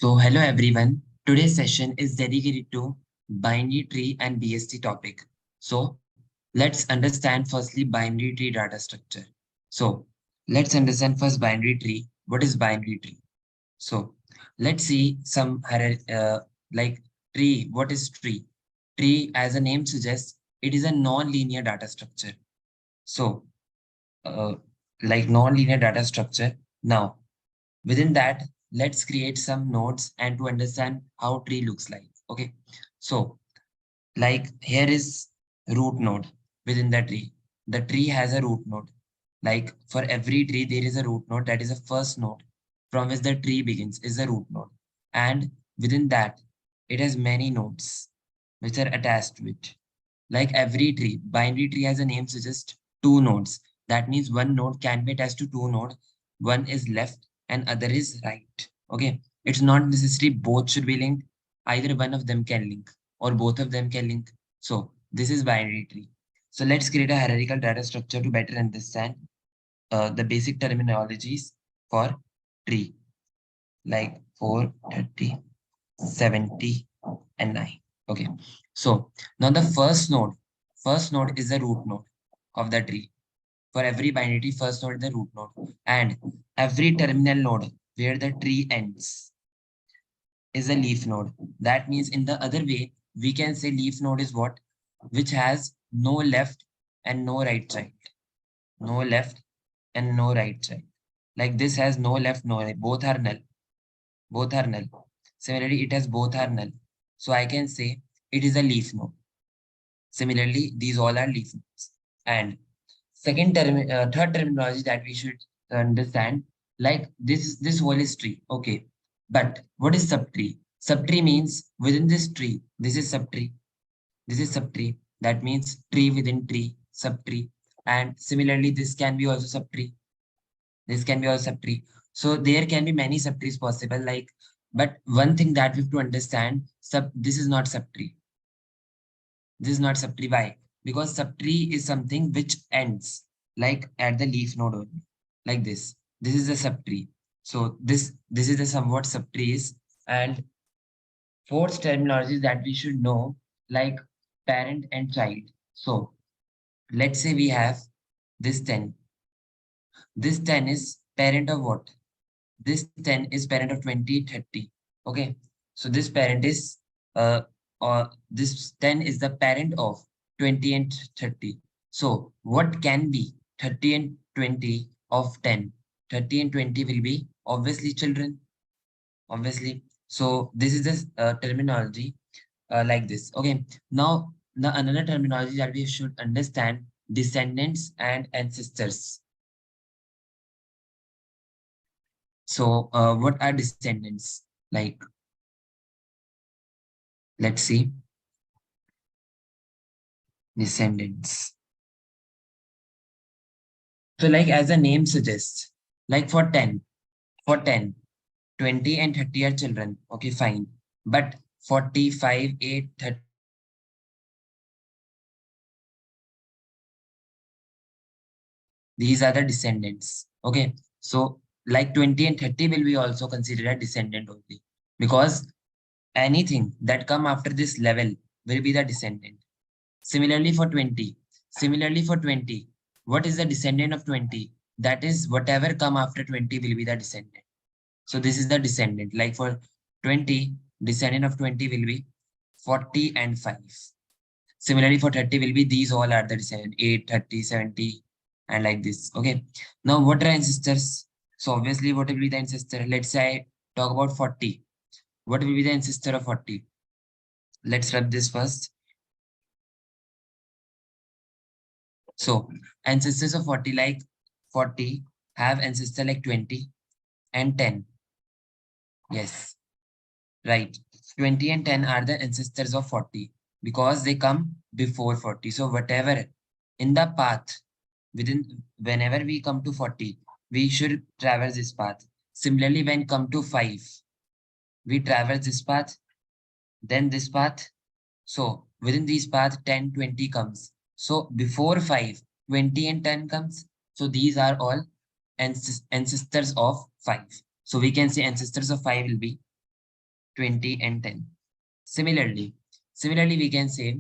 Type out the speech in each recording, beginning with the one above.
So hello everyone. Today's session is dedicated to binary tree and BST topic. So let's understand firstly binary tree data structure. So let's understand first binary tree. What is binary tree? So let's see some like tree. What is tree? Tree, as a name suggests, it is a non-linear data structure. So uh, like non-linear data structure. Now within that, let's create some nodes and to understand how tree looks like. Okay. So like here is root node within the tree. The tree has a root node. Like for every tree, there is a root node. That is the first node from which the tree begins is the root node. And within that, it has many nodes which are attached to it. Like every tree, binary tree has a name suggests two nodes. That means one node can be attached to two nodes. One is left and other is right. Okay. It's not necessary both should be linked. Either one of them can link or both of them can link. So this is binary tree. So let's create a hierarchical data structure to better understand the basic terminologies for tree, like 4, 30, 70, and 9. Okay. So now the first node is the root node of the tree. For every binary tree, first node is the root node. And every terminal node where the tree ends is a leaf node. That means in the other way, we can say leaf node is what? Which has no left and no right child. No left and no right child. Like this has no left, no right. Both are null. Both are null. Similarly, it has both are null. So I can say it is a leaf node. Similarly, these all are leaf nodes. And third terminology that we should understand, like this whole is tree. Okay, but what is subtree? Subtree means within this tree. This is subtree. This is subtree. That means tree within tree, subtree. And similarly, this can be also subtree. This can be also subtree. So there can be many subtrees possible. Like, but one thing that we have to understand, this is not subtree. This is not subtree. Why? Because subtree is something which ends like at the leaf node only, like this. This is a subtree. So this is the somewhat subtrees. And fourth terminology that we should know, like parent and child. So let's say we have this 10. This 10 is parent of what? This 10 is parent of 20, 30. Okay. So this parent is this 10 is the parent of 20 and 30. So what can be 30 and 20 of 10? 30 and 20 will be obviously children. Obviously. So this is the terminology like this. Okay. Now the another terminology that we should understand, descendants and ancestors. So what are descendants? Like, let's see. Descendants. So like as the name suggests, like for 10, 20 and 30 are children. Okay, fine. But 45, 8, 30, these are the descendants. Okay. So like 20 and 30 will be also considered a descendant only. Because anything that come after this level will be the descendant. Similarly for 20. Similarly for 20. What is the descendant of 20? That is whatever come after 20 will be the descendant. So this is the descendant. Like for 20, descendant of 20 will be 40 and 5. Similarly for 30 will be these all are the descendant 8, 30, 70 and like this. Okay. Now what are ancestors? So obviously what will be the ancestor? Let's say I talk about 40. What will be the ancestor of 40? Let's rub this first. So ancestors of 40 like 40 have ancestor like 20 and 10. Yes. Right. 20 and 10 are the ancestors of 40 because they come before 40. So whatever in the path within whenever we come to 40, we should traverse this path. Similarly, when come to 5, we traverse this path, then this path. So within these path, 10, 20 comes. So before 5, 20 and 10 comes. So these are all ancestors of 5. So we can say ancestors of 5 will be 20, and 10. Similarly, we can say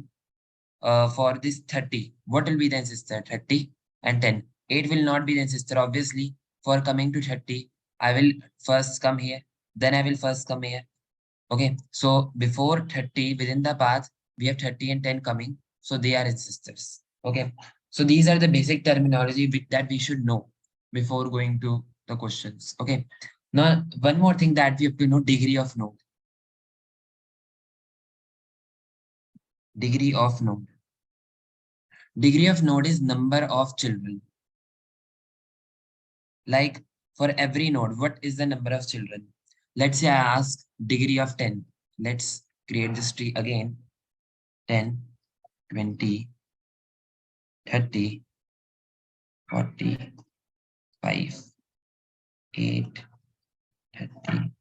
for this 30, what will be the ancestor? 30 and 10. 8 will not be the ancestor. Obviously, for coming to 30, I will first come here, then I will first come here. Okay, so before 30, within the path, we have 30 and 10 coming. So they are ancestors. Okay, so these are the basic terminology that we should know before going to the questions. Okay, now one more thing that we have to know: degree of node. Degree of node. Degree of node is number of children. Like for every node, what is the number of children? Let's say I ask degree of 10. Let's create this tree again. 10, 20, 30, 40, 5, 8, 30,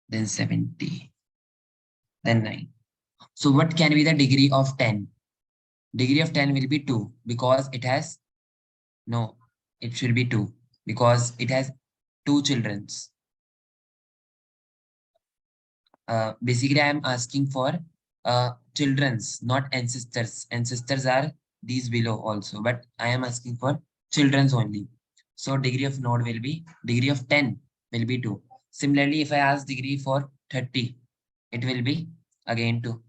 then 70, then 9. So what can be the degree of 10? Degree of 10 will be 2 because it has, no, it should be 2 because it has two children's. Basically, I am asking for children's, not ancestors. Ancestors are these below also, but I am asking for children's only. So degree of node will be, degree of 10 will be 2. Similarly, if I ask degree for 30, it will be again 2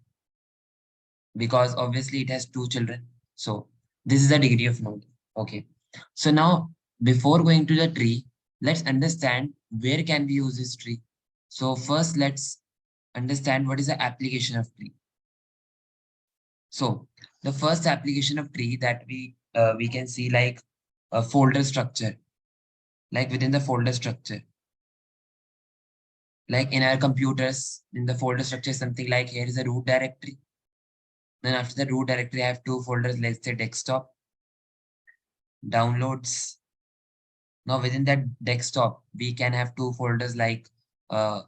because obviously it has two children. So this is the degree of node. Okay. So now before going to the tree, let's understand where can we use this tree. So first let's understand what is the application of tree. So the first application of tree that we can see like a folder structure, like within the folder structure, like in our computers, in the folder structure, something like here is a root directory. Then after the root directory, I have two folders, let's say desktop, downloads. Now within that desktop, we can have two folders uh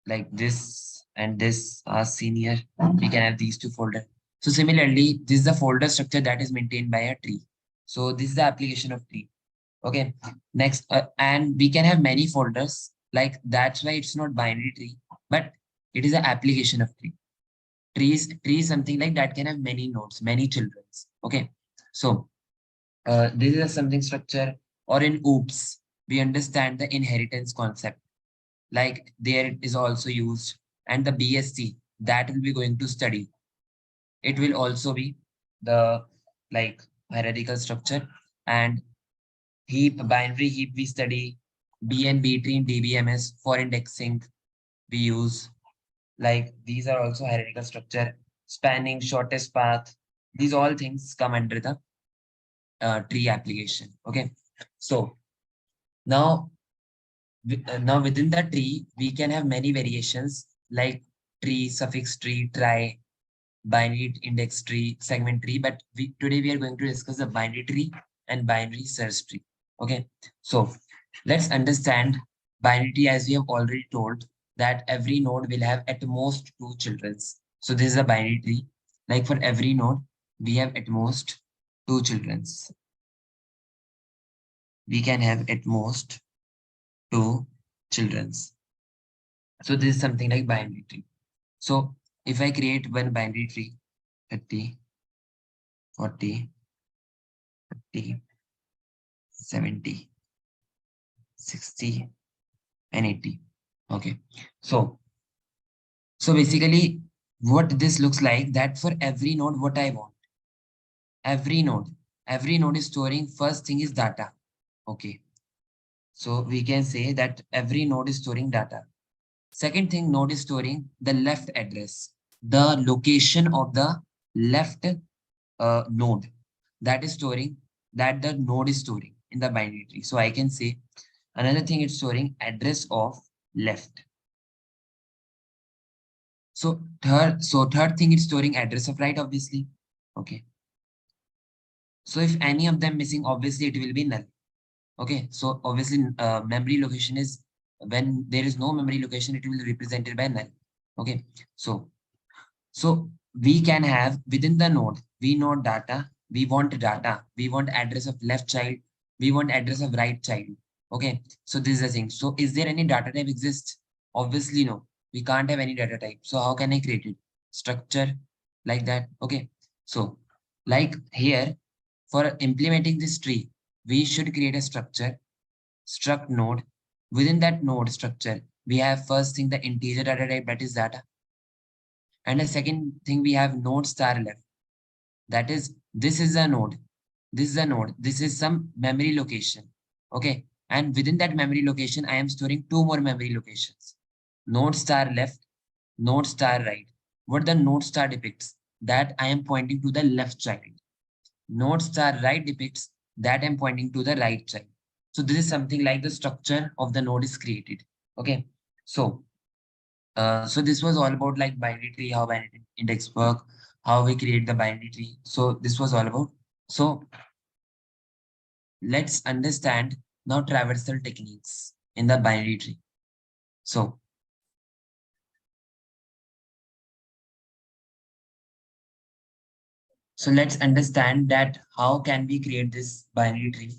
like this and this are senior. We can have these two folders. So similarly, this is the folder structure that is maintained by a tree. So this is the application of tree. Okay. Next, and we can have many folders. Like that's why it's not binary tree, but it is an application of tree. Tree is something like that can have many nodes, many children. Okay. So this is a something structure, or in OOPS, we understand the inheritance concept. Like there is also used, and the BSc that will be going to study. It will also be the like hierarchical structure, and heap, binary heap we study, B tree in DBMS for indexing we use. Like these are also hierarchical structure, spanning shortest path. These all things come under the tree application. Okay, so now now within the tree we can have many variations like tree, suffix tree, trie, binary index tree, segment tree. But today we are going to discuss the binary tree and binary search tree. Okay, so let's understand binary tree. As we have already told that every node will have at most two children. So this is a binary tree. Like for every node, we have at most two children. We can have at most two children. So this is something like binary tree. So if I create one binary tree, 30, 40, 50, 70, 60, and 80. Okay. So basically what this looks like that for every node, what I want, every node is storing first thing is data. Okay. So we can say that every node is storing data. Second thing, node is storing the left address, the location of the left node that is storing, that the node is storing in the binary tree. So I can say another thing, it's storing address of left. So third thing, it's storing address of right, obviously. Okay. So if any of them missing, obviously it will be null. Okay. So obviously memory location is, when there is no memory location, it will be represented by null. Okay. So we can have within the node, we know data, we want address of left child, we want address of right child. Okay, so this is the thing. So is there any data type exists? Obviously no, we can't have any data type. So how can I create it? Structure like that. Okay, so like here for implementing this tree, we should create a structure, struct node. Within that node structure, we have first thing the integer data type, that is data, and the second thing we have node star left, that is this is a node, this is a node, this is some memory location. Okay, and within that memory location I am storing two more memory locations, node star left, node star right. What the node star depicts, that I am pointing to the left child. Node star right depicts that I'm pointing to the right child. So this is something like the structure of the node is created. Okay, so so this was all about like binary tree, how binary index work, how we create the binary tree. So this was all about. So let's understand now traversal techniques in the binary tree. So, so let's understand that how can we create this binary tree.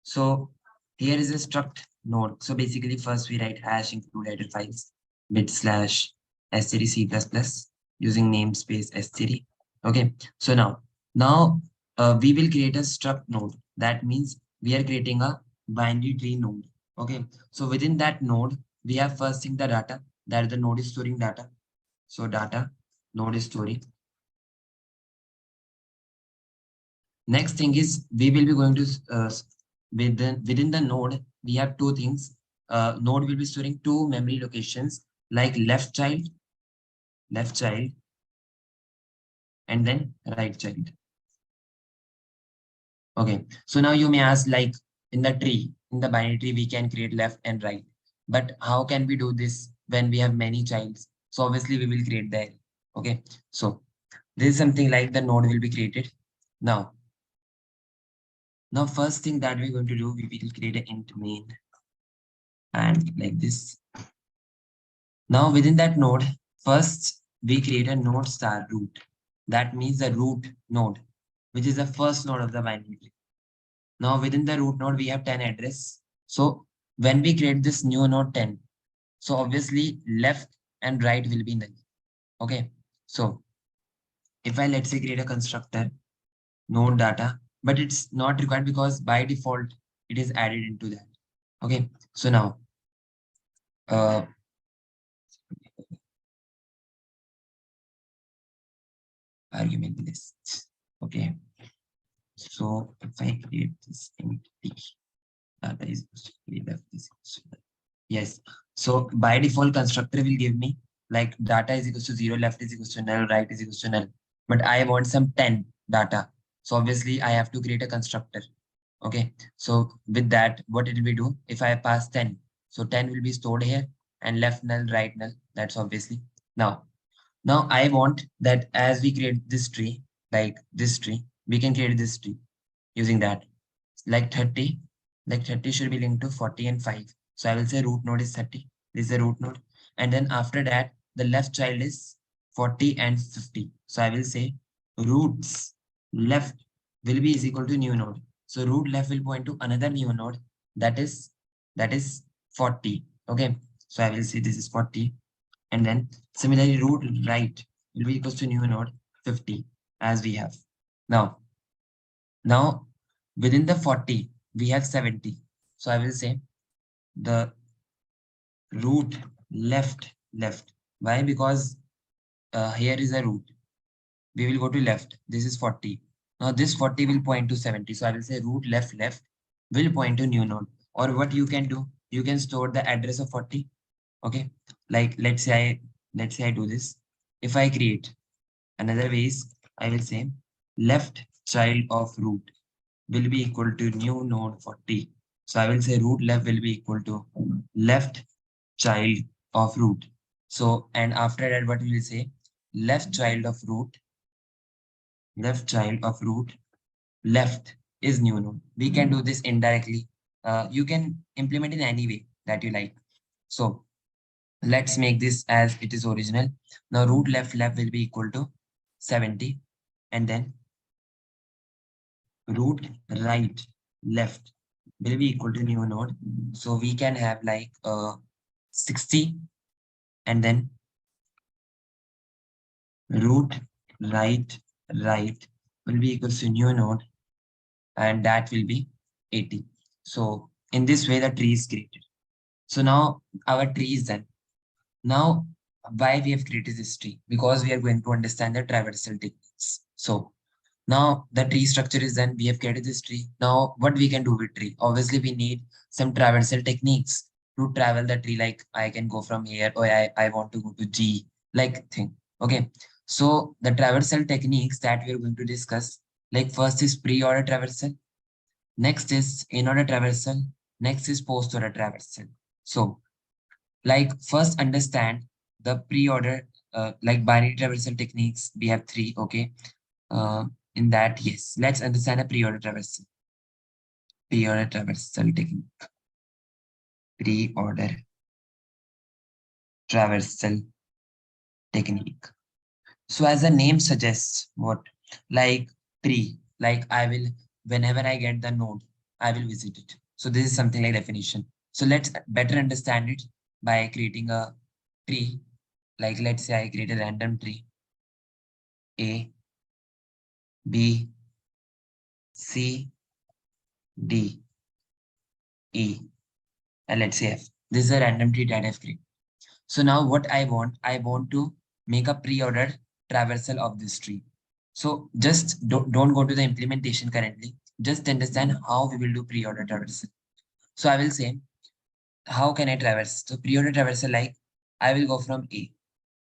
So here is a struct node. So basically first we write hash include header files bit slash std c++ using namespace std. Okay. So now we will create a struct node. That means we are creating a binary tree node. Okay. So within that node, we have first thing the data, that the node is storing data. So data node is storing. Next thing is we will be going to within the node, we have two things. Node will be storing two memory locations like left child, and then right child. Okay. So now you may ask, like in the tree, in the binary tree, we can create left and right. But how can we do this when we have many childs? So obviously we will create the array. Okay. So this is something like the node will be created. Now, now first thing that we're going to do, we will create an int main and like this. Now within that node, first we create a node star root. That means the root node, which is the first node of the binary tree. Now within the root node, we have 10 address. So when we create this new node 10, so obviously left and right will be null. Okay. So if I, let's say, create a constructor, node data, but it's not required because by default, it is added into that. Okay. So now, uh, argument list. Okay. So if I create this entity, data is left is equals to null. Yes. So by default, constructor will give me like data is equals to 0, left is equals to null, right is equals to null. But I want some 10 data. So obviously I have to create a constructor. Okay. So with that, what it will do if I pass 10? So 10 will be stored here and left null, right null. That's obviously. Now I want that as we create this tree, like this tree, we can create this tree using that. Like 30, like 30 should be linked to 40 and 5. So I will say root node is 30. This is the root node. And then after that, the left child is 40 and 50. So I will say roots left will be is equal to new node. So root left will point to another new node that is 40. Okay. So I will say this is 40. And then similarly, root right will be equals to new node 50 as we have. Now within the 40, we have 70. So I will say the root left. Why? Because here is a root. We will go to left. This is 40. Now this 40 will point to 70. So I will say root left will point to new node. Or what you can do, you can store the address of 40. Okay. Like let's say I do this. If I create another ways, I will say left child of root will be equal to new node 40. So I will say root left will be equal to left child of root. So, and after that, what we will say? Left child of root, left child of root, left is new node. We can do this indirectly. You can implement in any way that you like. So let's make this as it is original. Now root left will be equal to 70, and then root right left will be equal to new node. So we can have like 60, and then root right will be equals to new node, and that will be 80. So in this way, the tree is created. So now our tree is done. Now, why we have created this tree? Because we are going to understand the traversal techniques. So now the tree structure is done. We have created this tree. Now what we can do with tree? Obviously, we need some traversal techniques to travel the tree. Like I can go from here, or I want to go to G, like thing. Okay. So the traversal techniques that we are going to discuss, like first is pre-order traversal, next is in-order traversal, next is post-order traversal. So like first understand the pre-order, like binary traversal techniques. We have three. Okay. In that, yes, let's understand a pre-order traversal technique. Pre-order traversal technique. So as the name suggests, what, like pre, like I will, whenever I get the node, I will visit it. So this is something like definition. So let's better understand it by creating a tree. Like let's say I create a random tree, A, B, C, D, E, and let's say F. This is a random tree that I've created. So now what I want to make a pre-order traversal of this tree. So just don't go to the implementation currently. Just understand how we will do pre-order traversal. So I will say, how can I traverse? So pre-order traversal, like I will go from A.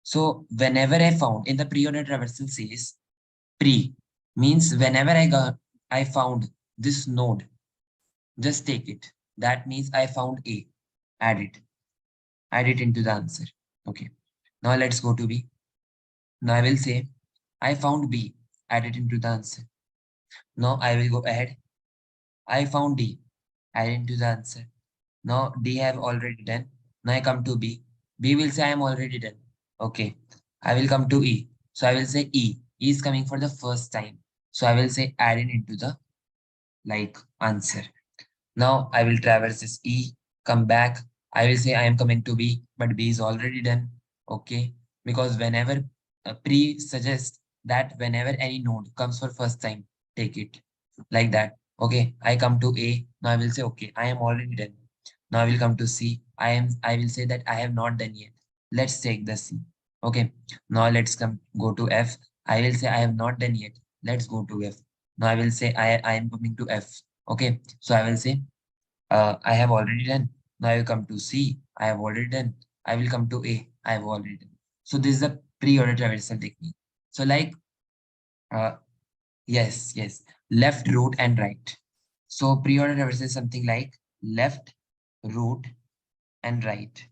So whenever I found in the pre-order traversal says pre means whenever I found this node, just take it. That means I found A, add it, add it into the answer. Okay. Now let's go to B. Now I will say, I found B, add it into the answer. Now I will go ahead. I found D, add it into the answer. Now D I have already done. Now I come to B. B will say I am already done. Okay. I will come to E. So I will say E. E is coming for the first time. So I will say add it into the like answer. Now I will traverse this E, come back. I will say I am coming to B, but B is already done. Okay. Because whenever pre suggests that whenever any node comes for first time, take it like that. Okay. I come to A. Now I will say, okay, I am already done. Now I will come to C. I will say that I have not done yet. Let's take the C. Okay. Now let's go to F. I will say I have not done yet. Let's go to F. Now I will say I am coming to F. Okay. So I will say I have already done. Now I will come to C. I have already done. I will come to A. I have already done. So this is a pre-order traversal technique. So like, uh, yes, yes, left, root, and right. So pre-order traversal is something like left, root, and right.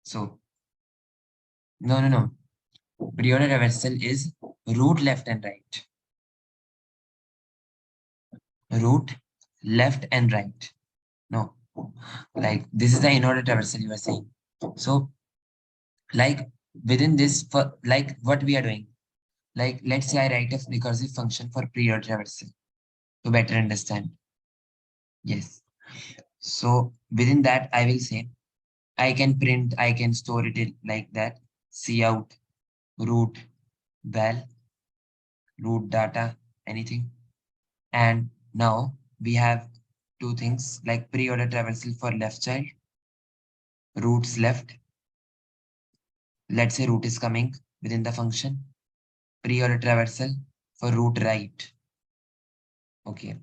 So no, no, no. Pre-order traversal is root, left, and right. Root, left, and right. No, like this is the in-order traversal you are saying. So like within this, for like what we are doing. Like, let's say I write a recursive function for pre-order traversal to better understand. Yes. So within that, I will say I can print, I can store it in like that. Cout, root, val, root data, anything. And now we have two things like pre-order traversal for left child, roots left. Let's say root is coming within the function. Pre-order traversal for root right. Okay.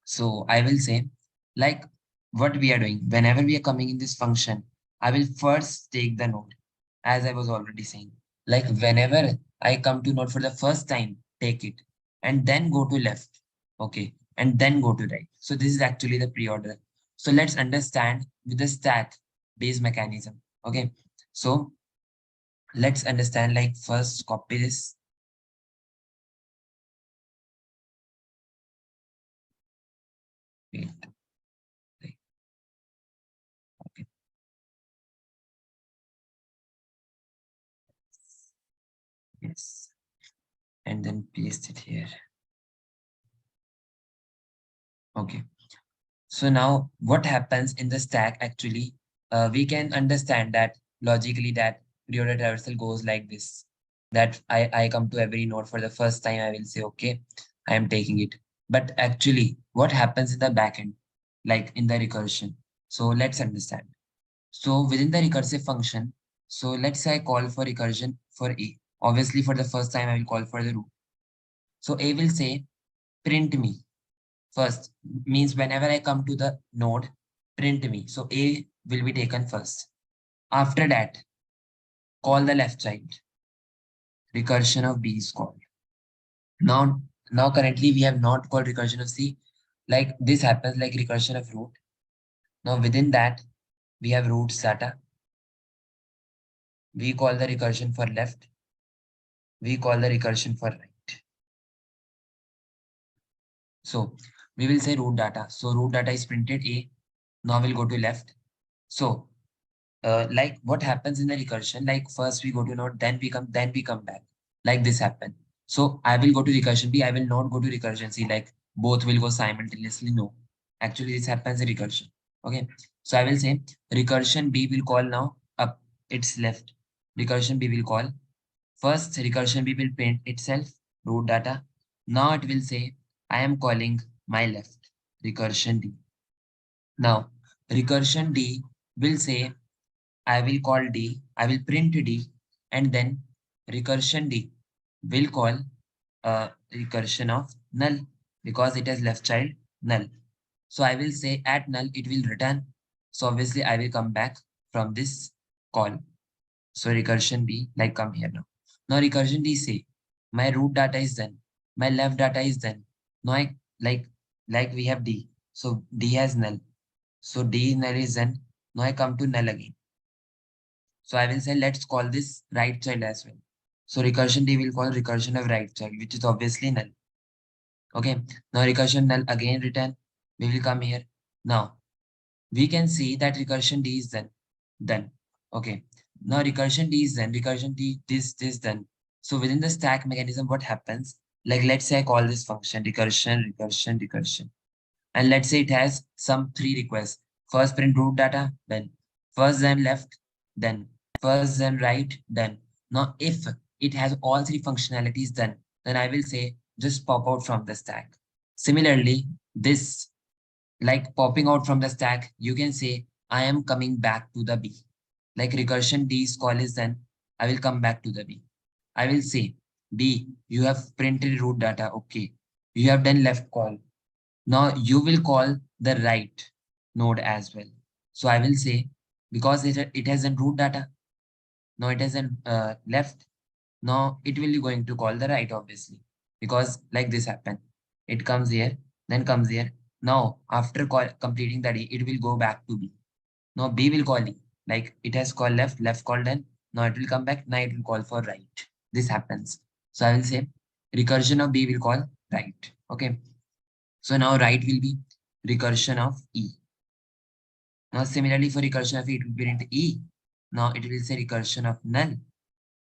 So I will say, like what we are doing, whenever we are coming in this function, I will first take the node, as I was already saying. Like whenever I come to node for the first time, take it, and then go to left, okay, and then go to right. So this is actually the pre-order. So let's understand with the stack base mechanism. Okay, so let's understand. Like first, copy this. Wait, wait, okay, yes, and then paste it here. Okay. So now what happens in the stack actually, we can understand that logically that reorder traversal goes like this. That I come to every node for the first time, I will say, okay, I am taking it. But actually, what happens in the backend, like in the recursion? So let's understand. So within the recursive function, so let's say I call for recursion for A. Obviously, for the first time, I will call for the root. So A will say, print me first, means whenever I come to the node, print me. So A will be taken first. After that, call the left child. Recursion of B is called. Now, now currently we have not called recursion of C. Like this happens like recursion of root. Now within that, we have roots data. We call the recursion for left. We call the recursion for right. So we will say root data. So root data is printed A. Now we'll go to left. So like what happens in the recursion, like first we go to node, then we come back, like this happen. So I will go to recursion B, I will not go to recursion C, like both will go simultaneously. No, actually this happens in recursion. Okay, so I will say recursion B will call now up, it's left. Recursion B will call first, recursion B will print itself root data. Now it will say I am calling my left, recursion D. Now recursion D will say I will call D, I will print D, and then recursion D will call recursion of null because it has left child null. So I will say at null, it will return. So obviously I will come back from this call. So recursion B, like come here now. Now recursion D say, my root data is done, my left data is done. Now I like we have D. So D has null. So D null is done. Now I come to null again. So I will say, let's call this right child as well. So recursion D will call recursion of right child, which is obviously null. Okay. Now recursion null again return. We will come here. Now we can see that recursion D is done. Done. Okay. Now recursion D is done. Recursion D, this done. So within the stack mechanism, what happens? Like let's say I call this function recursion. And let's say it has some three requests. First print root data, then first then left, then first then right, then. Now if it has all three functionalities done, then I will say just pop out from the stack. Similarly, this like popping out from the stack, you can say I am coming back to the B. Like recursion D's call is done, I will come back to the B. I will say B, you have printed root data, okay. You have done left call, now you will call the right node as well. So I will say, because it has a root data, now it has a left, now it will be going to call the right, obviously, because like this happen. It comes here, then comes here. Now, after completing the D, it will go back to B. Now B will call E. Like it has called left, left called done. Now it will come back, now it will call for right. This happens. So I will say recursion of B will call right. Okay. So now right will be recursion of E. Now similarly for recursion of E, it will print E. Now it will say recursion of null,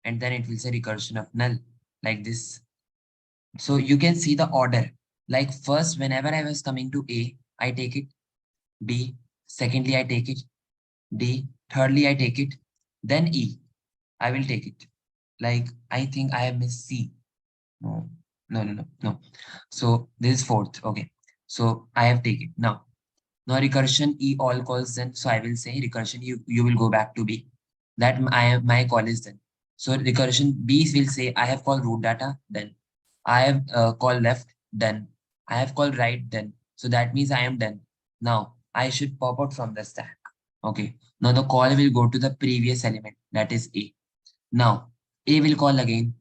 and then it will say recursion of null, like this. So you can see the order. Like first, whenever I was coming to A, I take it. B, secondly, I take it. D, thirdly, I take it. Then E, I will take it. Like I think I have missed C. No. So this is fourth. Okay. So I have taken it. Now recursion E all calls then. So I will say recursion you will go back to B. That my call is done. So recursion B will say I have called root data, then I have called left, done. I have called right, done. So that means I am done. Now I should pop out from the stack. Okay. Now the call will go to the previous element, that is A. Now A will call again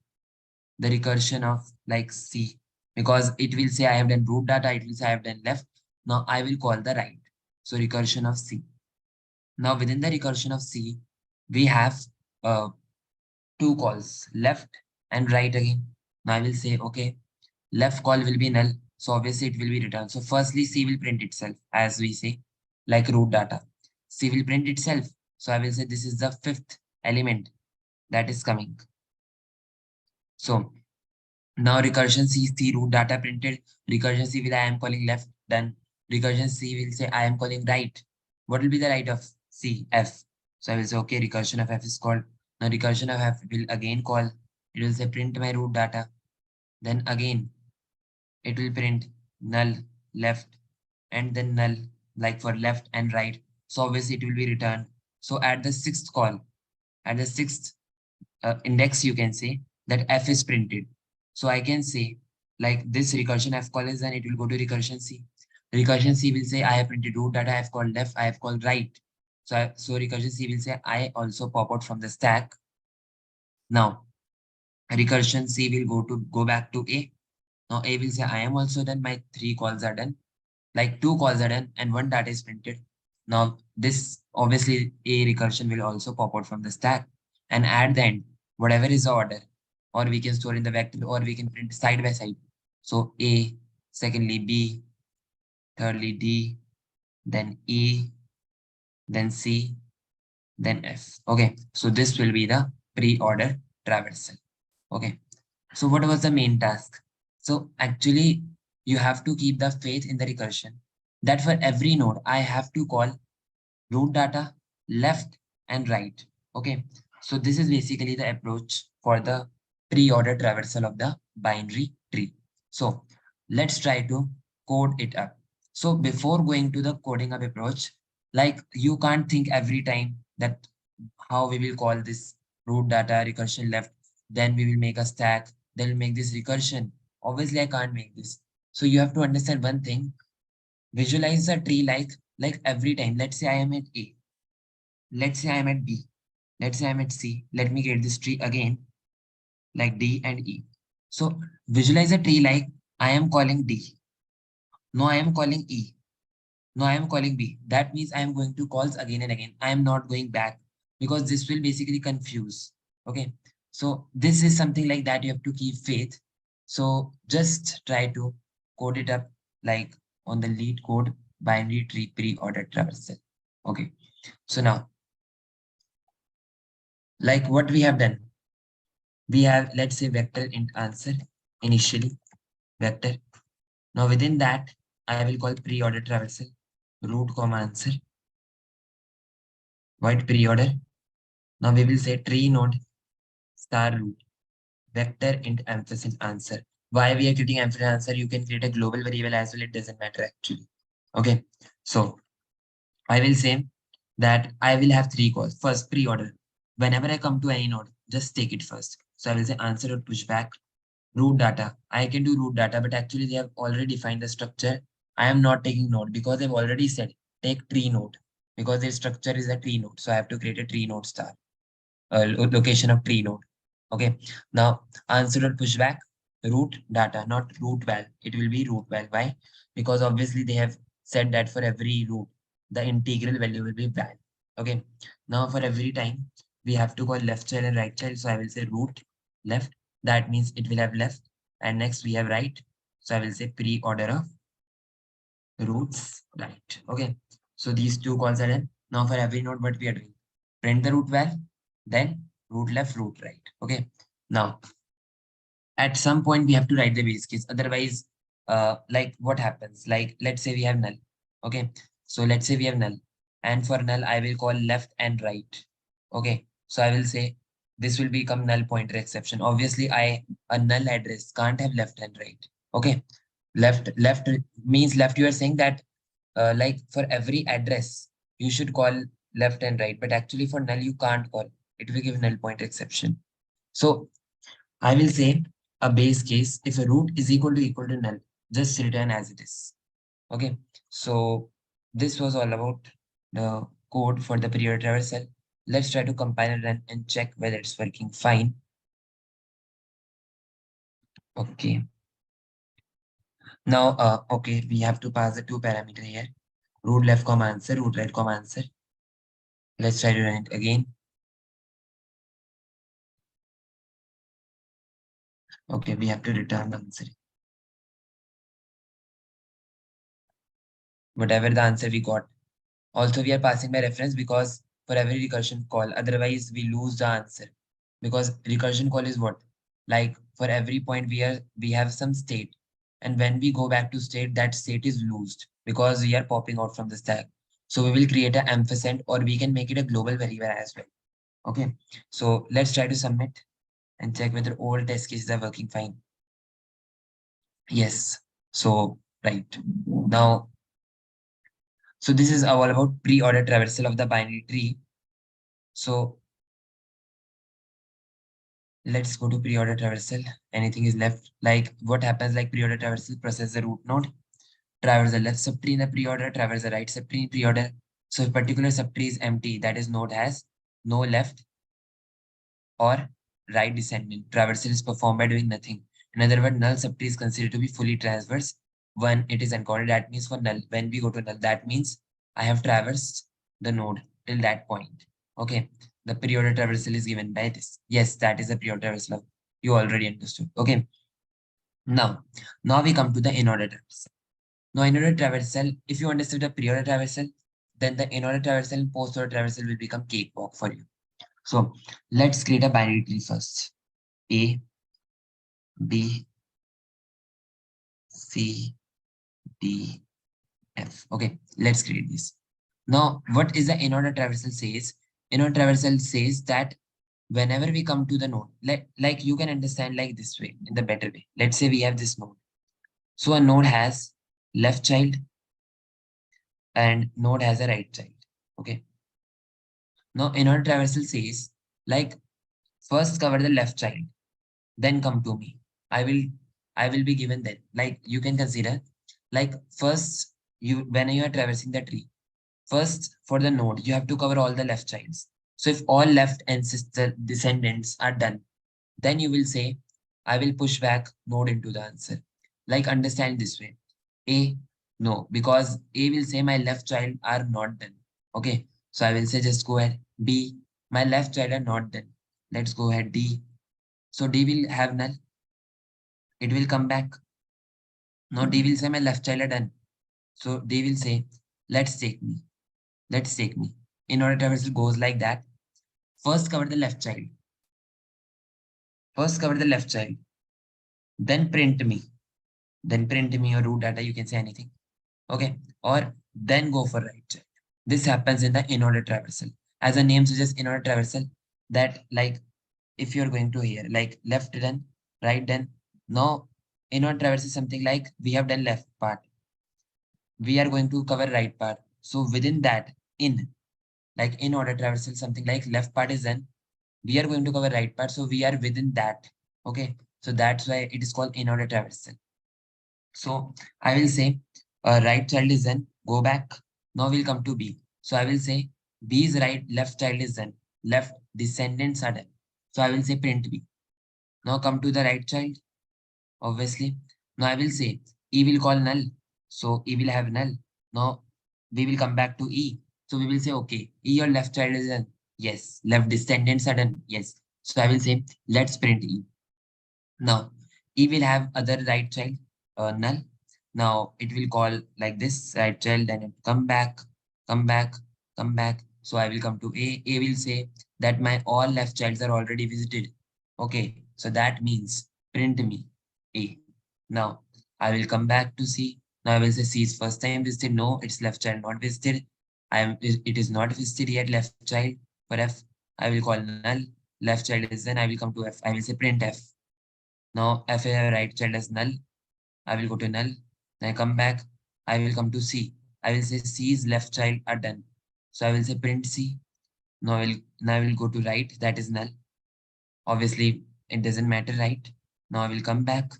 the recursion of like C, because it will say I have done root data, it will say I have done left. Now I will call the right. So recursion of C. Now within the recursion of C, we have uh, two calls, left and right again. Now I will say, okay, left call will be null. So obviously it will be returned. So firstly, C will print itself, as we say, like root data. C will print itself. So I will say this is the fifth element that is coming. So now recursion C root data printed. Recursion C will I am calling left, done. Recursion C will say I am calling right. What will be the right of C? F. So I will say, okay, recursion of F is called. Now recursion of F will again call. It will say print my root data. Then again, it will print null left and then null like for left and right. So obviously it will be returned. So at the sixth call, at the sixth index, you can say that F is printed. So I can say like this recursion F call is then it will go to recursion C. Recursion C will say I have printed root data, I have called left, I have called right. So recursion C will say I also pop out from the stack. Now recursion C will go back to A. Now A will say I am also done, my three calls are done. Like two calls are done and one data is printed. Now this obviously a recursion will also pop out from the stack and at the end, whatever is the order, or we can store in the vector or we can print side by side. So A, secondly B, thirdly D, then E, then C, then F. Okay, so this will be the pre-order traversal. Okay, so what was the main task? So actually, you have to keep the faith in the recursion that for every node, I have to call root data left and right. Okay, so this is basically the approach for the pre-order traversal of the binary tree. So let's try to code it up. So before going to the coding up approach, like you can't think every time that how we will call this root data recursion left, then we will make a stack, then we'll make this recursion. Obviously, I can't make this. So you have to understand one thing, visualize the tree like every time. Let's say I am at A. Let's say I'm at B. Let's say I'm at C. Let me get this tree again, like D and E. So visualize a tree like I am calling D. No, I am calling E. No, I am calling B. That means I am going to calls again and again. I am not going back because this will basically confuse. Okay. So this is something like that. You have to keep faith. So just try to code it up like on the lead code binary tree pre-order traversal. Okay. So now, like what we have done, we have, let's say, vector int answer initially, vector. Now within that, I will call pre-order traversal root comma answer, void pre-order. Now we will say tree node star root vector int emphasis answer. Why we are creating emphasis answer? You can create a global variable as well. It doesn't matter actually. Okay. So I will say that I will have three calls. First, pre-order. Whenever I come to any node, just take it first. So I will say answer dot pushback root data. I can do root data, but actually they have already defined the structure. I am not taking node because they've already said take tree node because their structure is a tree node. So I have to create a tree node star, location of tree node. Okay. Now answer dot pushback root data, not root val. It will be root val. Why? Because obviously they have said that for every root, the integral value will be val. Okay. Now for every time we have to call left child and right child. So I will say root left. That means it will have left. And next we have right. So I will say pre-order of roots right. Okay. So these two calls are done. Now for every node, what we are doing? Print the root val, then root left, root right. Okay. Now at some point we have to write the base case. Otherwise, like what happens? Like let's say we have null. Okay. So let's say we have null. And for null, I will call left and right. Okay. So I will say this will become null pointer exception. Obviously, a null address can't have left and right. Okay. Left means left. You are saying that like for every address, you should call left and right. But actually for null, you can't call. It will give null pointer exception. So I will say a base case, if a root is equal to null, just return as it is. Okay. So this was all about the code for the period traversal. Let's try to compile and run and check whether it's working fine. Okay. Now, okay, we have to pass the two parameter here. Root left comma answer, root right comma answer. Let's try to run it again. Okay, we have to return the answer. Whatever the answer we got. Also, we are passing by reference because for every recursion call, otherwise we lose the answer. Because recursion call is what? Like for every point we have some state. And when we go back to state, that state is loosed because we are popping out from the stack. So we will create an ampersand, or we can make it a global variable as well. Okay. So let's try to submit and check whether all test cases are working fine. Yes. So, right. Now, so this is all about pre-order traversal of the binary tree. So let's go to pre-order traversal. Anything is left. Like what happens, like pre-order traversal process the root node, traverse the left subtree in the pre-order, traverse the right subtree in pre-order. So if particular subtree is empty, that is node has no left or right descendant. Traversal is performed by doing nothing. In other words, null subtree is considered to be fully traversed when it is encoded. That means for null, when we go to null, that means I have traversed the node till that point. Okay. The pre-order traversal is given by this. Yes, that is the pre-order traversal. You already understood. Okay. Now we come to the in-order traversal. Now, in-order traversal, if you understood the pre-order traversal, then the in-order traversal and post-order traversal will become cakewalk for you. So let's create a binary tree first. A, B, C, D, F. Okay, let's create this. Now, what is the in-order traversal says? In-order traversal says that whenever we come to the node, like you can understand like this way, in the better way. Let's say we have this node. So a node has left child and node has a right child. Okay. Now, in-order traversal says like first cover the left child, then come to me. I will I will be given that. Like you can consider like first you when you are traversing the tree, first for the node, you have to cover all the left childs. So if all left ancestor descendants are done, then you will say, I will push back node into the answer. Like understand this way. A, no, because A will say my left child are not done. Okay. So I will say just go ahead. B, my left child are not done. Let's go ahead. D. So D will have null. It will come back. Now D will say my left child are done. So D will say, let's take me. Let's take me. In-order traversal goes like that. First cover the left child. First cover the left child. Then print me. Then print me your root data. You can say anything. Okay. Or then go for right child. This happens in the in-order traversal. As the name suggests, in-order traversal, that like if you're going to here, like left done, right done. Now, in-order traversal is something like we have done left part. We are going to cover right part. So within that, like in order traversal, something like left part is done. We are going to cover right part. So we are within that. Okay. So that's why it is called in order traversal. So I will say right child is done. Go back. Now we'll come to B. So I will say B is right, left child is done. Left descendants are done. So I will say print B. Now come to the right child, obviously. Now I will say E will call null. So E will have null. Now we will come back to E. So we will say, okay, E your left child is done. Yes. Left descendants are done. Yes. So I will say, let's print E. Now E will have other right child, null. Now it will call like this right child, then it come back, come back, come back. So I will come to A. A will say that my all left childs are already visited. Okay. So that means print me A. Now I will come back to C. Now I will say C is first time visited. No, it's left child not visited. It is not visited yet, left child. For F, I will call null. Left child is then I will come to F. I will say print F. Now F I have right child as null. I will go to null. Then I come back. I will come to C. I will say C's left child are done. So I will say print C. Now I will go to right. That is null. Obviously, it doesn't matter, right? Now I will come back.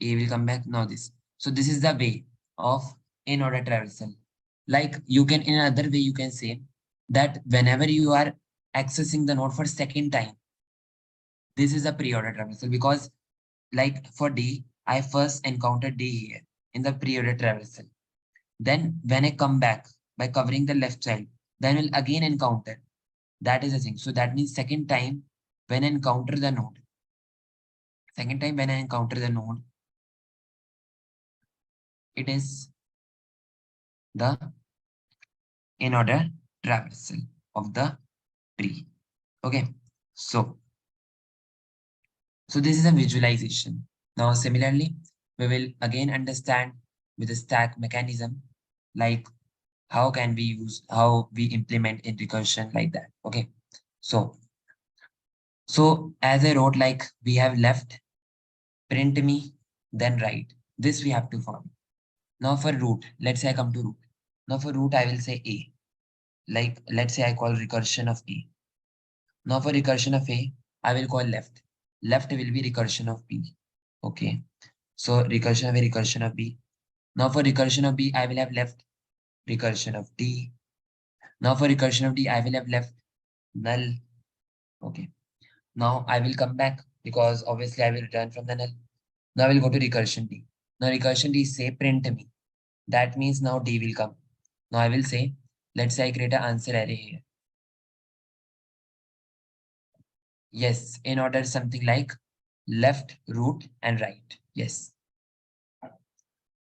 A will come back. Now this. So this is the way of in-order traversal. Like you can, in another way, you can say that whenever you are accessing the node for second time, this is a pre-order traversal because like for D, I first encountered D here in the pre-order traversal. Then when I come back by covering the left child, then will again encounter. That is the thing. So that means second time when I encounter the node, second time when I encounter the node, it is the in-order traversal of the tree. Okay. So, so this is a visualization. Now, similarly, we will again understand with the stack mechanism, like how we implement in recursion like that. Okay. So, so as I wrote, like we have left, print me, then write. This we have to follow. Now for root, let's say I come to root. Now for root, I will say A. Like let's say I call recursion of A. Now for recursion of A, I will call left. Left will be recursion of B. Okay. So recursion of A, recursion of B. Now for recursion of B, I will have left recursion of D. Now for recursion of D, I will have left null. Okay. Now I will come back because obviously I will return from the null. Now I will go to recursion D. Now recursion D say print me. That means now D will come. Now I will say, let's say I create an answer array here. Yes, in order something like left, root, and right. Yes.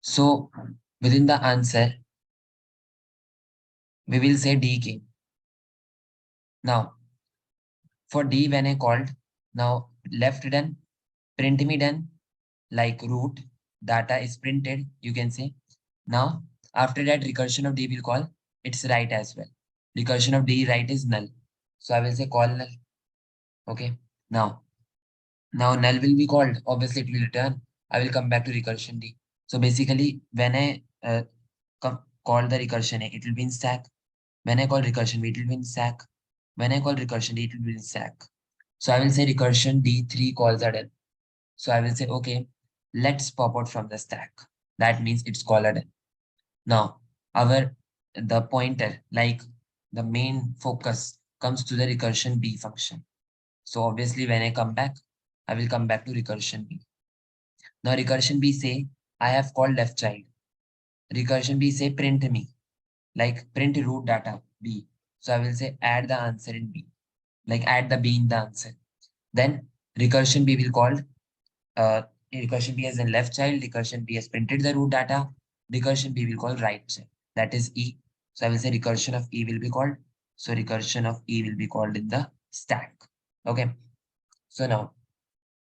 So within the answer, we will say D came. Now for D when I called, now left done, print me done, like root, data is printed, you can say. Now after that recursion of D will call, it's right as well. Recursion of D right is null. So I will say call null. Okay. Now null will be called. Obviously, it will return. I will come back to recursion D. So basically, when I call the recursion A, it will be in stack. When I call recursion B, it will be in stack. When I call recursion D, it will be in stack. So I will say recursion D, three calls are done. So I will say, okay, let's pop out from the stack. That means it's called done. Now, the pointer, like the main focus, comes to the recursion B function. So obviously, when I come back, I will come back to recursion B. Now recursion B say, I have called left child. Recursion B say print me, like print root data B. So I will say add the answer in B, like add the B in the answer. Then recursion B will call, uh, recursion B as in left child, recursion B has printed the root data, recursion B will call right child, that is E. So I will say recursion of E will be called. So recursion of E will be called in the stack. Okay. So now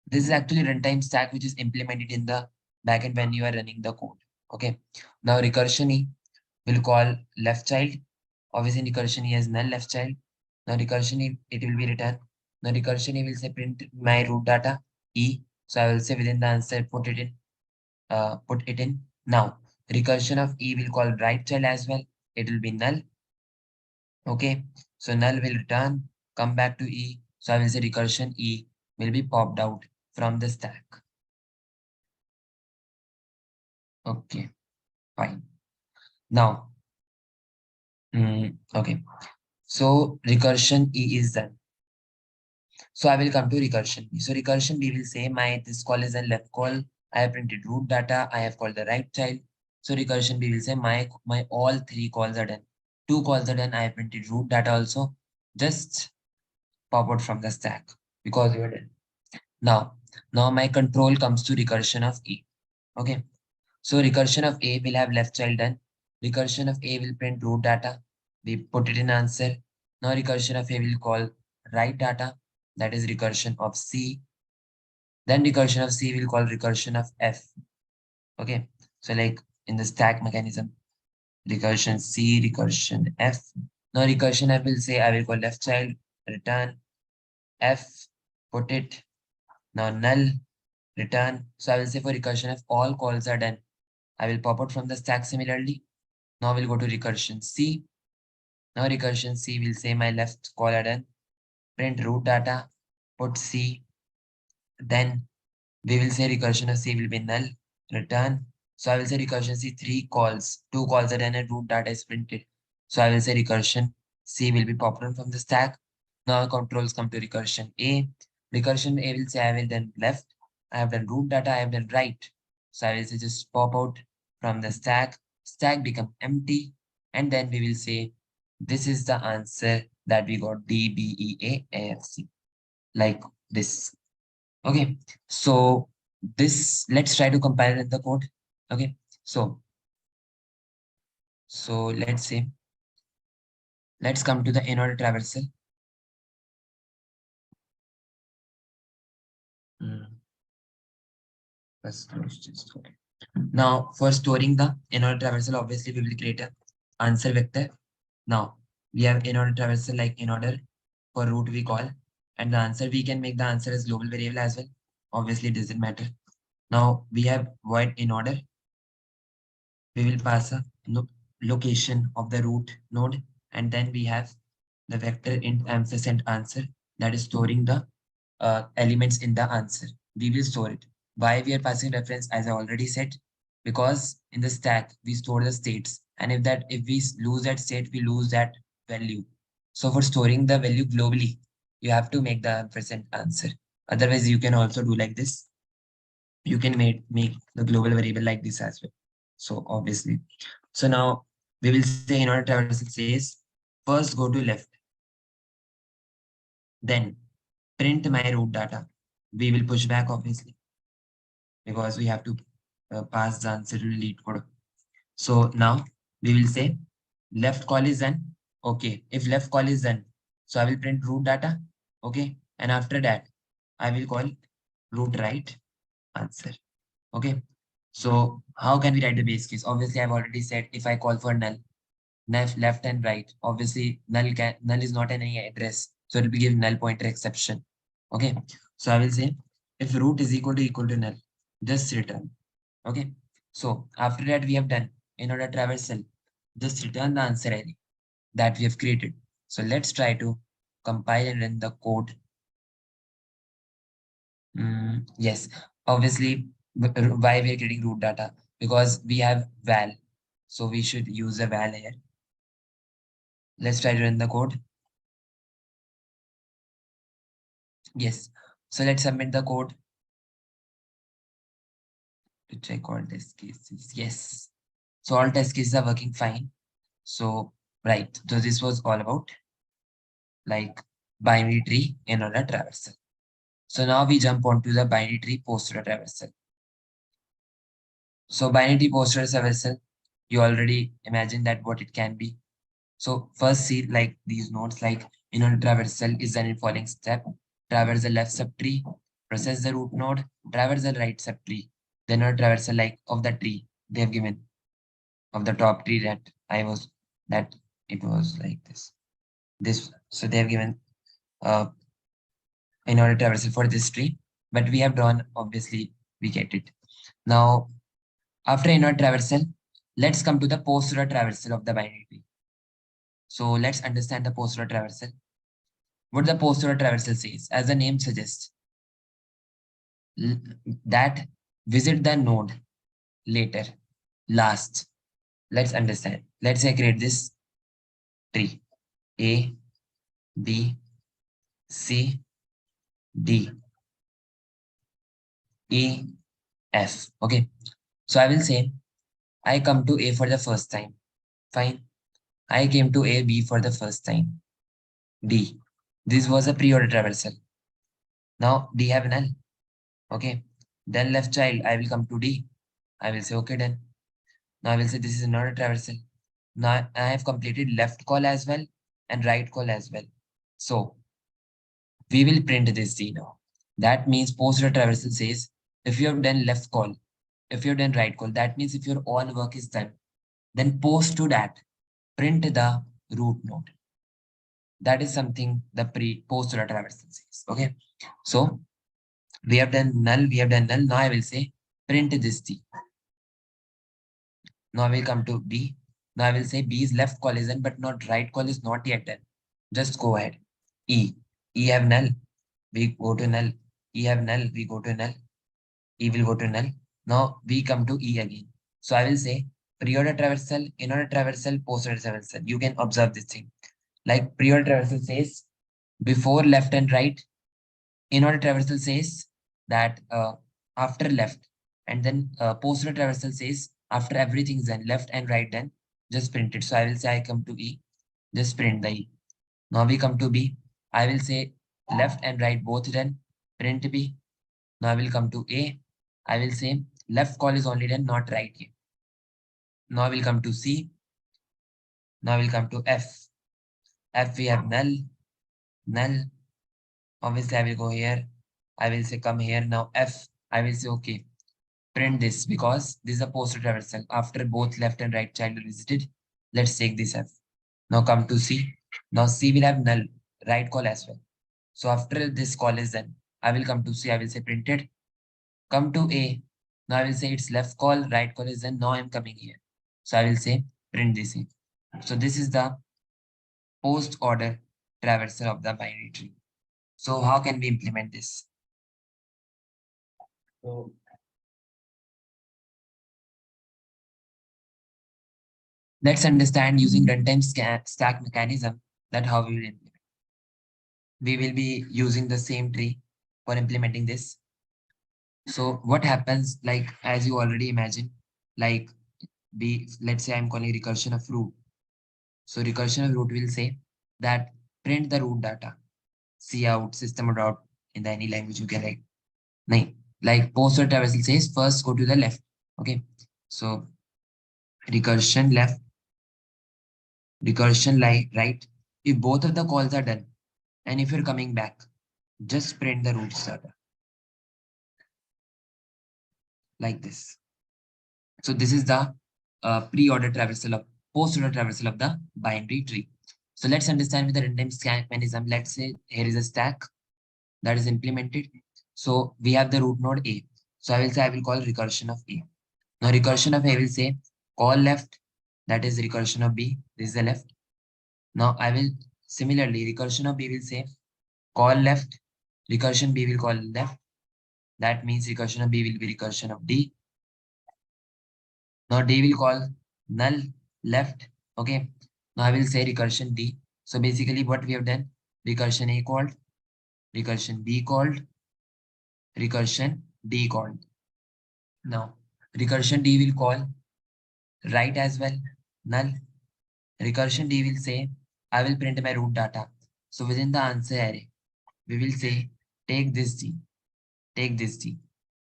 this is actually runtime stack, which is implemented in the backend when you are running the code. Okay. Now recursion E will call left child. Obviously recursion E has null left child. Now recursion E, it will be returned. Now recursion E will say print my root data E. So I will say within the answer, put it in. Now recursion of E will call right child as well. It will be null. Okay. So null will return, come back to E. So I will say recursion E will be popped out from the stack. Okay, fine. Now, okay. So recursion E is done. So I will come to recursion B. So recursion B will say my this call is a left call. I have printed root data. I have called the right child. So recursion B will say my all three calls are done. Two calls are done. I have printed root data also. Just pop out from the stack because you are done. Now my control comes to recursion of E. Okay. So recursion of A will have left child done. Recursion of A will print root data. We put it in answer. Now recursion of A will call right data. That is recursion of C. Then recursion of C will call recursion of F. Okay. So like in the stack mechanism, recursion C, recursion F. Now recursion F will say I will call left child, return F, put it. Now null, return. So I will say for recursion F, all calls are done. I will pop out from the stack similarly. Now we'll go to recursion C. Now recursion C will say my left call are done. Print root data, put C. Then we will say recursion of C will be null, return. So I will say recursion C three calls, two calls are done and root data is printed. So I will say recursion C will be popped on from the stack. Now controls come to recursion A. Recursion A will say I will done left, I have done root data, I have done right. So I will say just pop out from the stack. Stack become empty, and then we will say this is the answer that we got D B E A F C, like this. Okay, so this, let's try to compile in the code. Okay, so let's say, let's come to the in-order traversal. Mm, First close this. Okay. Now, for storing the in-order traversal, obviously we will create a answer vector. Now, we have in-order traversal like in-order for root we call, and the answer we can make the answer as global variable as well. Obviously, it doesn't matter. Now, we have void in-order. We will pass a location of the root node, and then we have the vector int ampersand answer that is storing the elements in the answer. We will store it. Why we are passing reference, as I already said, because in the stack we store the states, and if we lose that state, we lose that value. So for storing the value globally, you have to make the ampersand answer. Otherwise, you can also do like this. You can make the global variable like this as well. So obviously, so now we will say in order traversal says first go to left, then print my root data. We will push back obviously because we have to pass the answer to the lead code. So now we will say left call is done. Okay, if left call is done, so I will print root data. Okay, and after that I will call root right answer. Okay, so how can we write the base case? Obviously, I've already said if I call for null, left and right. Obviously, null is not any address, so it will give null pointer exception. Okay, so I will say if root is equal to null, just return. Okay, so after that we have done in order traversal, just return the answer array that we have created. So let's try to compile and run the code. Yes, obviously, why we are getting root data? Because we have val. So we should use a val here. Let's try to run the code. Yes. So let's submit the code to check all test cases. Yes. So all test cases are working fine. So, right. So this was all about like binary tree in order traversal. So now we jump onto the binary tree post traversal. So binary tree post traversal, you already imagine that what it can be. So first see like these nodes like in order traversal is done in following step. Traverse the left subtree, process the root node, traverse the right subtree. Then a traversal like of the tree they have given of the top tree that it was like this. This so they have given uh in order traversal for this tree, but we have drawn obviously we get it. Now after in order traversal, let's come to the post traversal of the binary tree. So let's understand the post traversal. What the post traversal says, as the name suggests, that visit the node later, last. Let's understand. Let's say I create this tree A, B, C, D, E, F. Okay. So I will say I come to A for the first time. Fine. I came to A, B for the first time. D. This was a pre-order traversal. Now D have null. Okay. Then left child, I will come to D. I will say okay done. Now I will say this is not a traversal. Now I have completed left call as well and right call as well. So we will print this D now. That means post traversal says if you have done left call, if you have done right call, that means if your all work is done, then post to that, print the root node. That is something the post traversal says. Okay. So we have done null, we have done null. Now I will say print this D. Now I will come to B. Now I will say B is left call is done, but not right call is not yet done. Just go ahead. E. E have null. We go to null. E have null. We go to null. E will go to null. Now we come to E again. So I will say pre-order traversal, in-order traversal, post-order traversal. You can observe this thing. Like pre-order traversal says before left and right. In-order traversal says that after left, and then post-order traversal says after everything is done, left and right done, just print it. So I will say I come to E, just print the E. Now we come to B. I will say left and right both done, print B. Now I will come to A. I will say left call is only done, not right yet. Now I will come to C. Now I will come to F. F we have null, null. Obviously I will go here. I will say come here. Now F, I will say okay. print this because this is a post traversal. After both left and right child are visited, let's take this F. Now come to C. Now C will have null, right call as well. So after this call is done, I will come to C, I will say printed. Come to A. Now I will say it's left call, right call is done. Now I'm coming here. So I will say print this in. So this is the post order traversal of the binary tree. So how can we implement this? So let's understand using runtime stack mechanism that how we will implement. We will be using the same tree for implementing this. So what happens, like as you already imagine, like let's say I'm calling recursion of root. So recursion of root will say that print the root data, cout, system dot in the any language you can write. Nahin, like post or traversal says first go to the left. Okay, so recursion left, recursion right. If both of the calls are done, and if you're coming back, just print the root data like this. So this is the pre-order traversal of post-order traversal of the binary tree. So let's understand with the runtime stack mechanism. Let's say here is a stack that is implemented. So we have the root node A. So I will say I will call recursion of A. Now recursion of A will say call left, that is recursion of B. This is the left. Now I will similarly recursion of B will say call left, recursion B will call left. That means recursion of B will be recursion of D. Now D will call null left. Okay. Now I will say recursion D. So basically what we have done, recursion A called, recursion B called, recursion D called. Now recursion D will call right as well, null. Recursion D will say, I will print my root data. So within the answer array, we will say, take this D, take this D.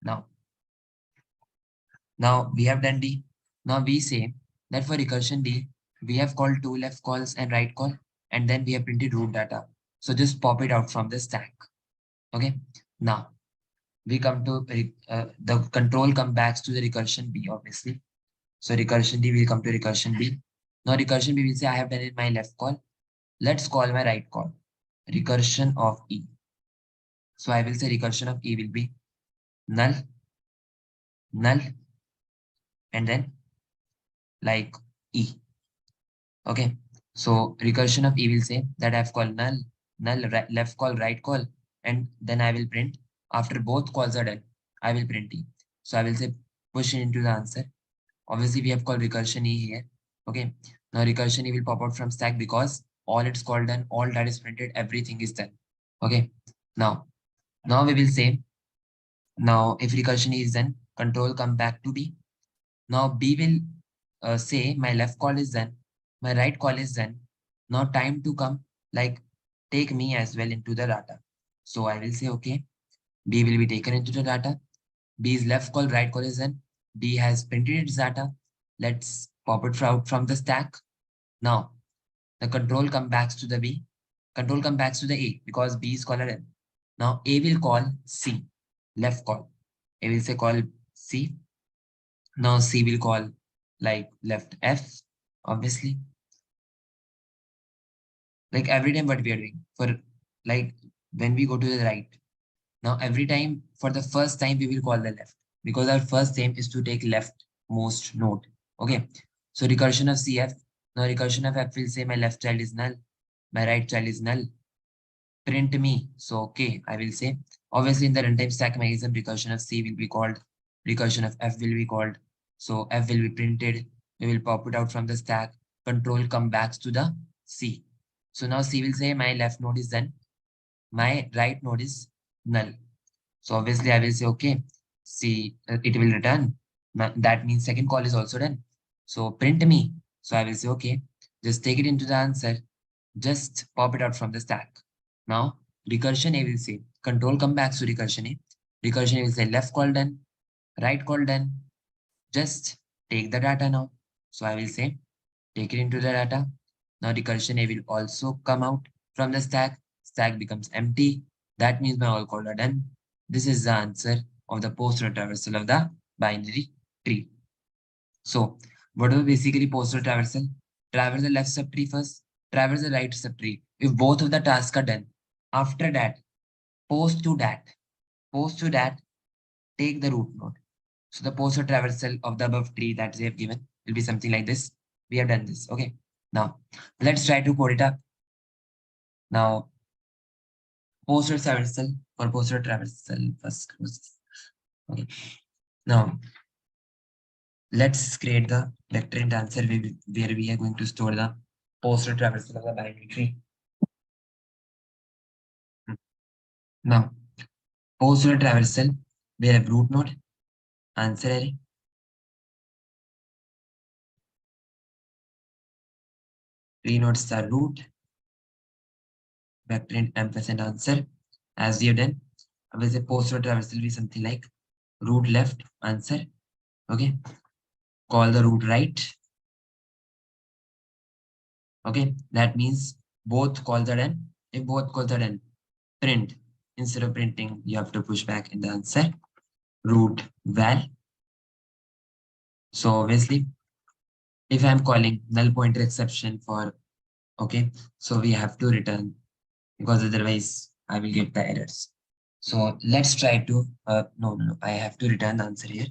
Now we have done D. Now we say that for recursion D, we have called two left calls and right call, and then we have printed root data. So just pop it out from the stack. Okay. Now we come to the control come back to the recursion B, obviously. So recursion D will come to recursion B. Now recursion B will say I have done it my left call. Let's call my right call. Recursion of E. So I will say recursion of E will be null, null, and then like E. Okay. So recursion of E will say that I've called null, null, left call, right call, and then I will print. After both calls are done, I will print E. So I will say push it into the answer. Obviously, we have called recursion E here. Okay. Now recursion E will pop out from stack because all it's called done, all that is printed, everything is done. Okay. Now we will say, now if recursion E is done, control come back to B. Now B will say my left call is done, my right call is done. Now time to come, like take me as well into the data. So I will say, okay, B will be taken into the data. B's left call, right call is done. B has printed its data. Let's pop it out from the stack. Now the control come back to the B. Control come back to the A because B is caller N. Now A will call C, left call. A will say call C. Now C will call like left F, obviously. Like every time what we are doing for like when we go to the right. Now every time for the first time we will call the left because our first aim is to take left most node. Okay. So recursion of CF. Now recursion of F will say my left child is null, my right child is null. Print me. So okay, I will say obviously in the runtime stack mechanism recursion of C will be called, recursion of F will be called. So F will be printed. We will pop it out from the stack. Control come back to the C. So now C will say my left node is done. My right node is null. So obviously I will say, okay, C, it will return. That means second call is also done. So print me. So I will say, okay, just take it into the answer. Just pop it out from the stack. Now recursion A will say, control come back to recursion A. Recursion A will say left call done, right call done. Just take the data now. So I will say, take it into the data. Now recursion A will also come out from the stack. Stack becomes empty. That means my all calls are done. This is the answer of the post traversal of the binary tree. So, what is basically postal traversal? Traverse the left subtree first, traverse the right subtree. If both of the tasks are done, after that, post to that, post to that, take the root node. So the postal traversal of the above tree that they have given will be something like this. We have done this. Okay. Now, let's try to code it up. Now, postal traversal for postal traversal first. Okay. Now, let's create the vector int answer where we are going to store the postal traversal of the binary tree. Now, postal traversal, we have root node, answer array, tree nodes are root, vector int ampersand answer. As we have done, with a postal traversal will be something like root left answer. Okay. Call the root right. Okay. That means both calls are done. If both calls are done, print. Instead of printing, you have to push back in the answer. Root val. So obviously, if I'm calling null pointer exception for, okay, so we have to return because otherwise I will get the errors. So let's try to, no, I have to return the answer here.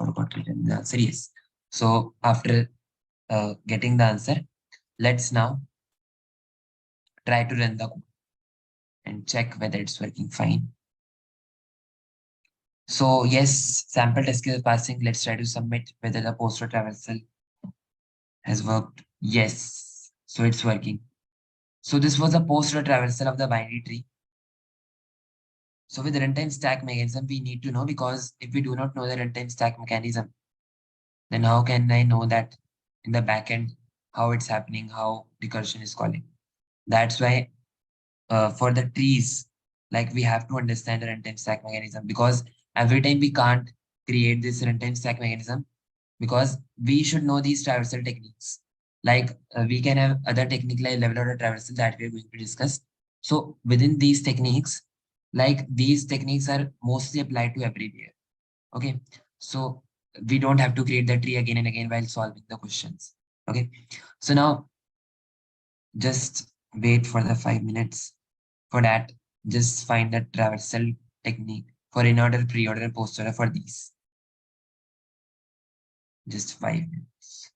I forgot to return the answer, yes. So after getting the answer, let's now try to run the code and check whether it's working fine. So yes, sample test case is passing. Let's try to submit whether the poster traversal has worked. Yes, so it's working. So this was the poster traversal of the binary tree. So with the runtime stack mechanism, we need to know, because if we do not know the runtime stack mechanism, then how can I know that in the backend how it's happening, how recursion is calling? That's why for the trees, like we have to understand the runtime stack mechanism, because every time we can't create this runtime stack mechanism, because we should know these traversal techniques. Like we can have other technique like level order traversal that we are going to discuss. So within these techniques, like these techniques are mostly applied to everywhere. Okay. So we don't have to create the tree again and again while solving the questions. Okay. So now just wait for the 5 minutes. For that, just find the traversal technique for in-order, pre-order, and post-order for these. Just 5 minutes.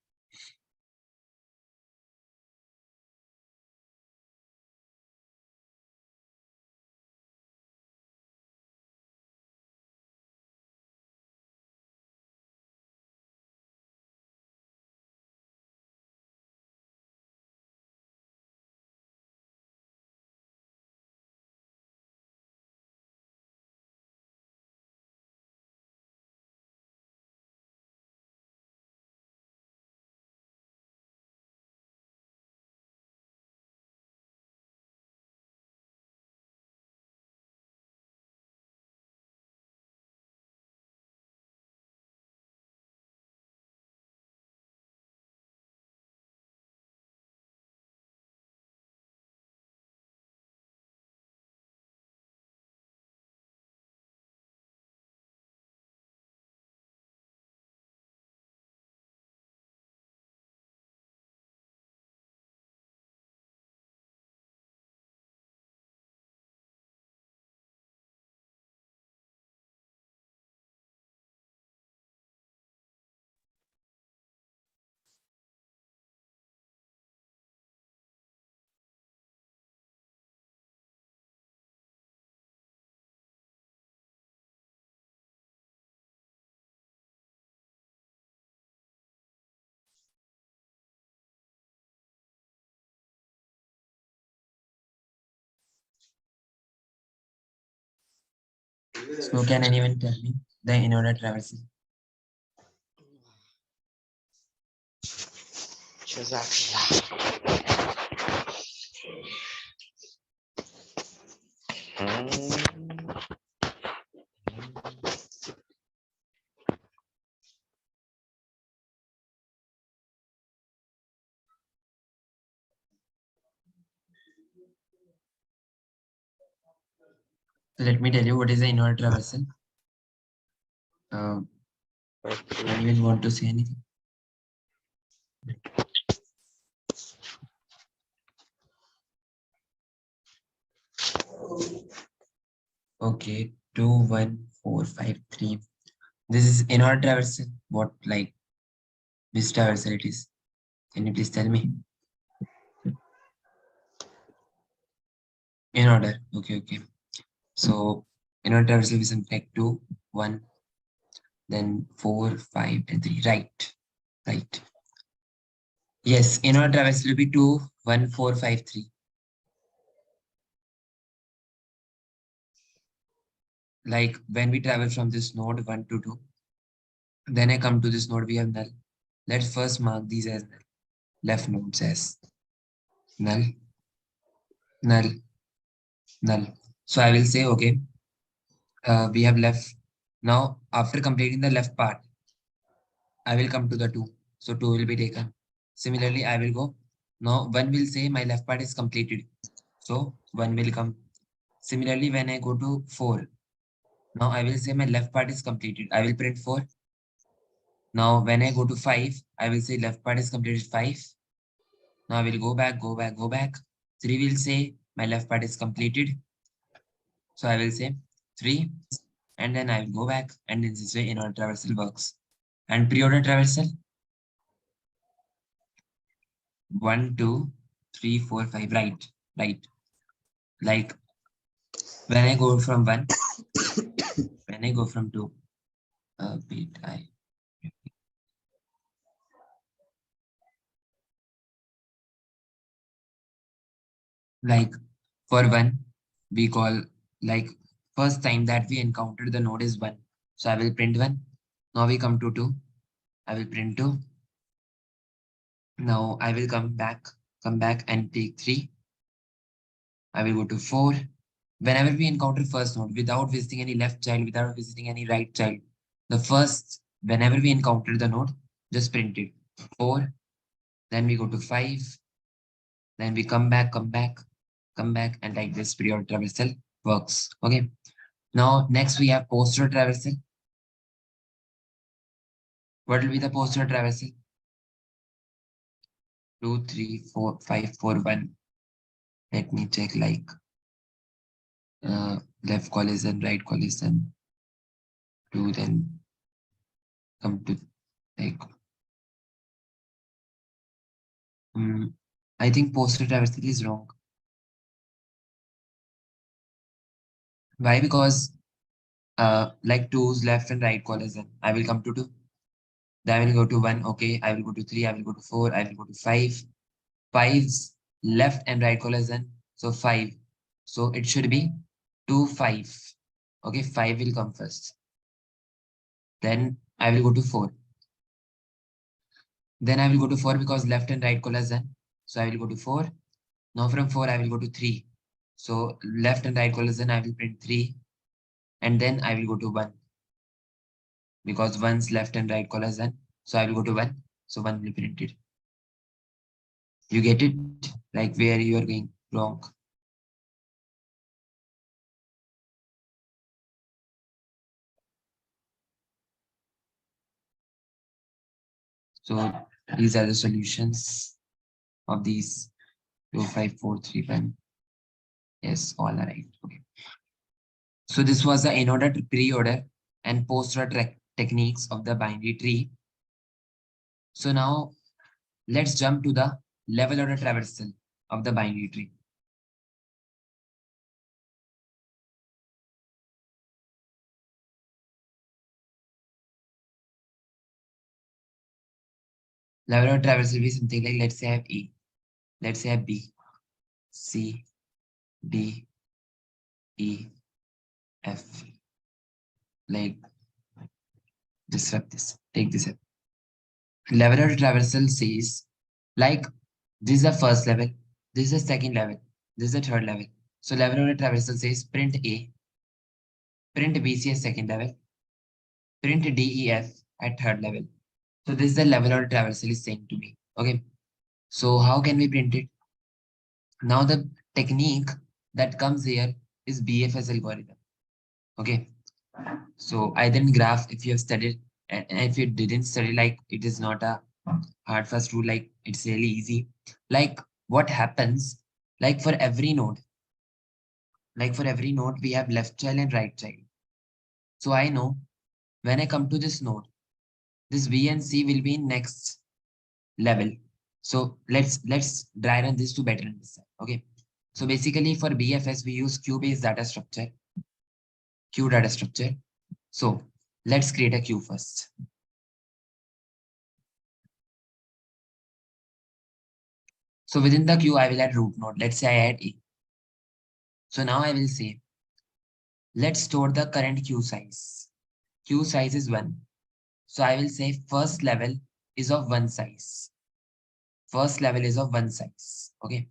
So can anyone tell me the in-order traversal? So let me tell you what is the in-order traversal. Uh, Actually, Anyone want to say anything? Okay, 21453. This is in order traversal. What like which traversal it is? Can you please tell me? In order. Okay, okay. So in order traversal we subtract 2, 1, then 4, 5, and 3. Right. Right. Yes, in order traversal will be 2, 1, 4, 5, 3. Like when we travel from this node 1 to 2, then I come to this node, we have null. Let's first mark these as null. Left nodes as null, null, null. So I will say, okay, we have left. Now, after completing the left part, I will come to the 2. So 2 will be taken. Similarly, I will go. Now, 1 will say my left part is completed. So 1 will come. Similarly, when I go to 4, now I will say my left part is completed. I will print 4. Now, when I go to 5, I will say left part is completed 5. Now I will go back, go back, go back. 3 will say my left part is completed. So I will say 3 and then I will go back, and in this way in-order traversal works. And pre-order traversal 1, 2, 3, 4, 5. Right, right. Like when I go from 1, when I go from 2, wait, I like for 1, we call like first time that we encounter the node is 1. So I will print 1. Now we come to 2. I will print 2. Now I will come back and take 3. I will go to 4. Whenever we encounter first node, without visiting any left child, without visiting any right child, the first, whenever we encounter the node, just print it. 4, then we go to 5, then we come back, and like this pre-order traversal works. Okay. Now, next we have post-order traversal. What will be the post-order traversal? 2, 3, 4, 5, 4, 1. Let me check like left collision, right collision, 2, then come to like I think postal traversal is wrong. Why? Because like two's left and right collision. I will come to two. Then I will go to one. Okay. I will go to three. I will go to four. I will go to five. Five's left and right collision. So five. So it should be two, five. Okay. Five will come first. Then I will go to four. Then I will go to four because left and right collision. So I will go to four. Now from four, I will go to three. So left and right collision, I will print three. And then I will go to one because one's left and right collision. So I will go to one. So one will be printed. You get it? Like where you are going wrong. So these are the solutions of these 25431. Yes, all are right. Okay. So this was the in-order, pre-order, and post-order techniques of the binary tree. So now let's jump to the level order traversal of the binary tree. Level order traversal will be something like, let's say I have A, let's say I have B, C, D, E, F. Like disrupt this, take this up. Level order traversal says like this is the first level, this is the second level, this is the third level. So level order traversal says print A, print B, C as second level, print D, E, F at third level. So this is the level order traversal is saying to me. Okay. So how can we print it? Now the technique that comes here is BFS algorithm. Okay. So either in graph, if you have studied And if you didn't study, like it is not a hard fast rule, like it's really easy. Like what happens, like for every node, we have left child and right child. So I know when I come to this node, this B and C will be in next level. So let's dry run this to better understand. Okay. So basically for BFS, we use queue-based data structure, queue data structure. So let's create a queue first. So within the queue, I will add root node. Let's say I add A. So now I will say, let's store the current queue size. Queue size is 1. So I will say first level is of 1 size. First level is of 1 size. Okay.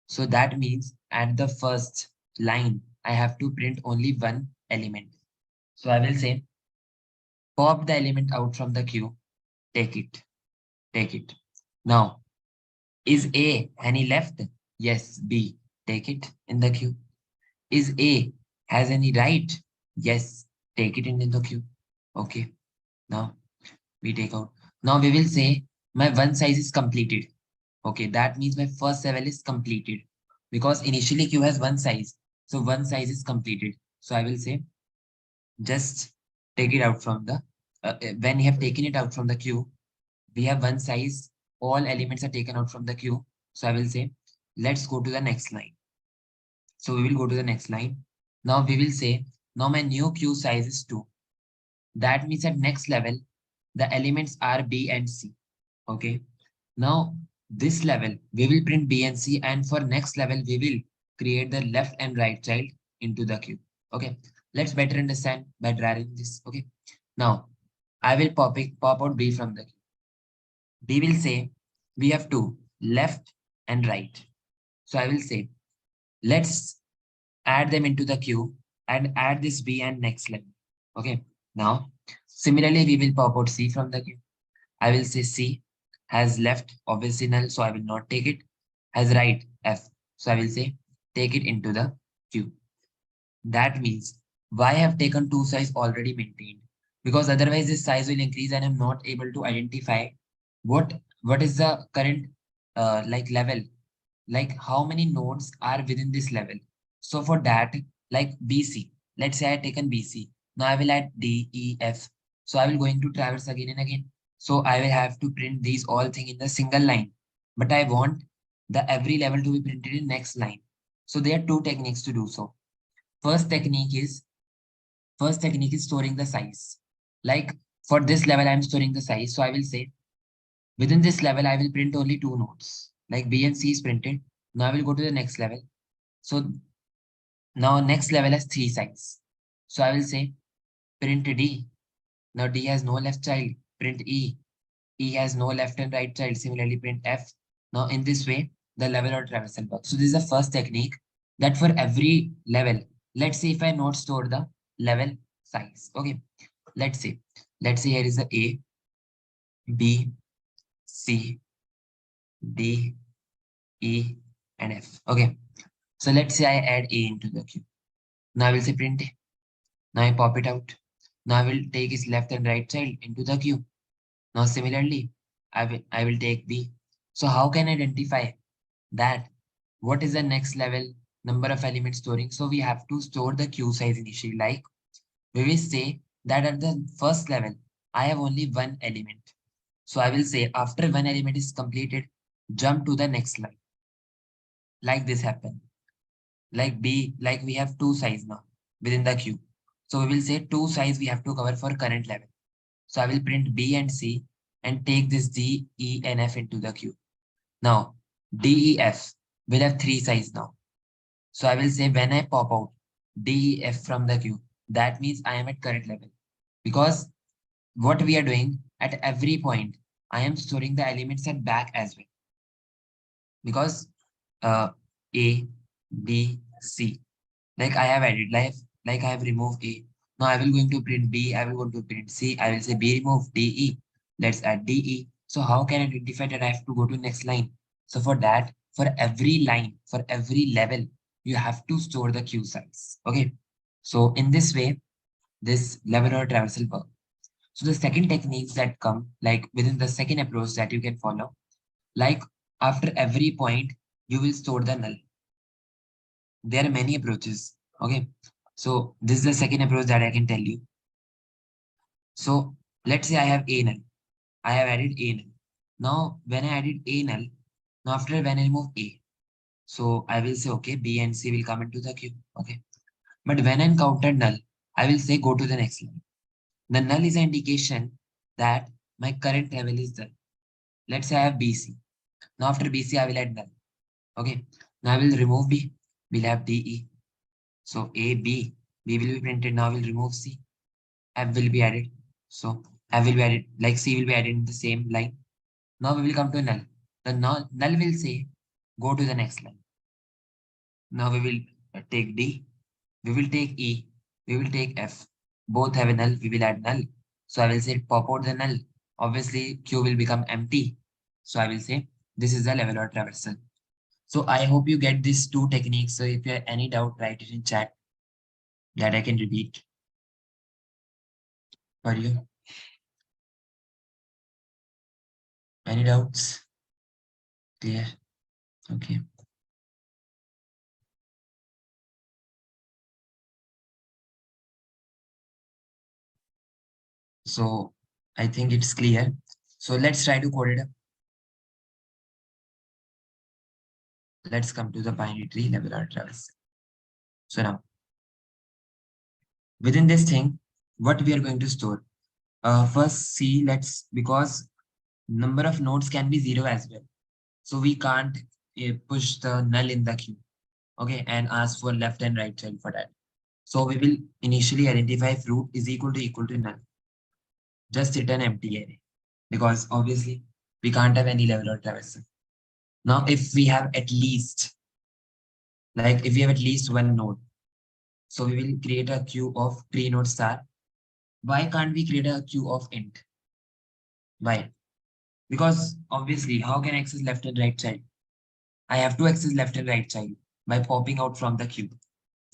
So that means at the first line, I have to print only one element. So I will say, pop the element out from the queue, take it, take it. Now, is A any left? Yes, B, take it in the queue. Is A has any right? Yes, take it in the queue. Okay, now we take out. Now we will say my one size is completed. Okay, that means my first level is completed because initially queue has one size. So one size is completed. So I will say just take it out from the, when you have taken it out from the queue, we have one size, all elements are taken out from the queue. So I will say, let's go to the next line. So we will go to the next line. Now we will say, now my new queue size is 2. That means at next level, the elements are B and C. Okay. Now this level, we will print B and C, and for next level, we will create the left and right child into the queue. Okay. Let's better understand by drawing this. Okay. Now I will pop out B from the queue. B will say we have two, left and right. So I will say, let's add them into the queue and add this B and next level. Okay. Now, similarly, we will pop out C from the queue. I will say C has left, obviously null, so I will not take it. Has right, F. So I will say take it into the queue. That means why I have taken two size already maintained, because otherwise this size will increase and I'm not able to identify what what is the current like level, like how many nodes are within this level. So for that, like BC, let's say I taken BC. Now I will add D, E, F. So I will going to traverse again and again. So I will have to print these all thing in the single line. But I want the every level to be printed in next line. So there are two techniques to do so. First technique is storing the size. Like for this level, I'm storing the size. So I will say within this level, I will print only two nodes. Like B and C is printed. Now I will go to the next level. So now next level has three sides. So I will say print D. Now D has no left child. Print E. E has no left and right child. Similarly, print F. Now in this way, the level or traversal works. So this is the first technique that for every level, let's say if I not store the level size. Okay. Let's say, here is the A, B, C, D, E, and F. Okay. So let's say I add A into the queue. Now I will say print A. Now I pop it out. Now I will take its left and right child into the queue. Now similarly, I will take B. So how can I identify that what is the next level number of elements storing? So we have to store the queue size initially. Like we will say that at the first level, I have only one element. So I will say after one element is completed, jump to the next line. Like this happen. Like B, like we have two size now within the queue. So we will say two size we have to cover for current level. So I will print B and C and take this D, E, and F into the queue. Now, D, E, F will have three size now. So I will say when I pop out D, E, F from the queue, that means I am at current level. Because what we are doing at every point, I am storing the elements at back as well. Because uh, A, B, C, like I have added, like I have removed A. Now I will going to print B, I will going to print C, I will say B remove DE. Let's add DE. So how can I identify that I have to go to next line? So for that, for every line, for every level, you have to store the queue size. Okay. So in this way, this level or traversal work. So the second techniques that come like within the second approach that you can follow, like after every point, you will store the null. There are many approaches. Okay. So this is the second approach that I can tell you. So let's say I have a null. I have added a null. Now when I added a null, now after when I remove a, so I will say okay, B and C will come into the queue. Okay. But when I encounter null, I will say go to the next line. The null is an indication that my current level is done. Let's say I have BC. Now after BC, I will add null. Okay. Now I will remove B. We'll have DE. So A, B, B will be printed. Now I will remove C. F will be added. So F will be added, like C will be added in the same line. Now we will come to null. The null will say, go to the next line. Now we will take D. We will take E. We will take F. Both have a null. We will add null. So I will say pop out the null. Obviously, Q will become empty. So I will say this is the level or traversal. So I hope you get these two techniques. So if you have any doubt, write it in chat that I can repeat for you. Any doubts? Clear? Okay. So I think it's clear. So let's try to code it up. Let's come to the binary tree level or traversal. So now within this thing, what we are going to store? First, see, let's, because number of nodes can be zero as well. So we can't push the null in the queue, okay, and ask for left and right child for that. So we will initially identify if root is equal to null. Just return empty array because obviously we can't have any level or traversal. Now, if we have at least, like if we have at least one node, so we will create a queue of tree node star. Why can't we create a queue of int? Why? Because obviously, how can I access left and right child? I have to access left and right child by popping out from the queue.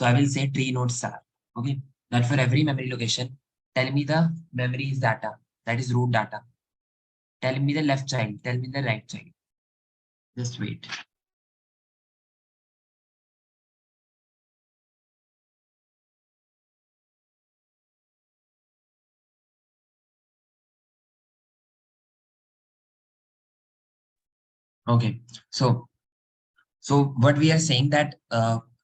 So I will say tree node star. Okay. That for every memory location, tell me the memory is data. That is root data. Tell me the left child. Tell me the right child. Just wait. Okay. So what we are saying that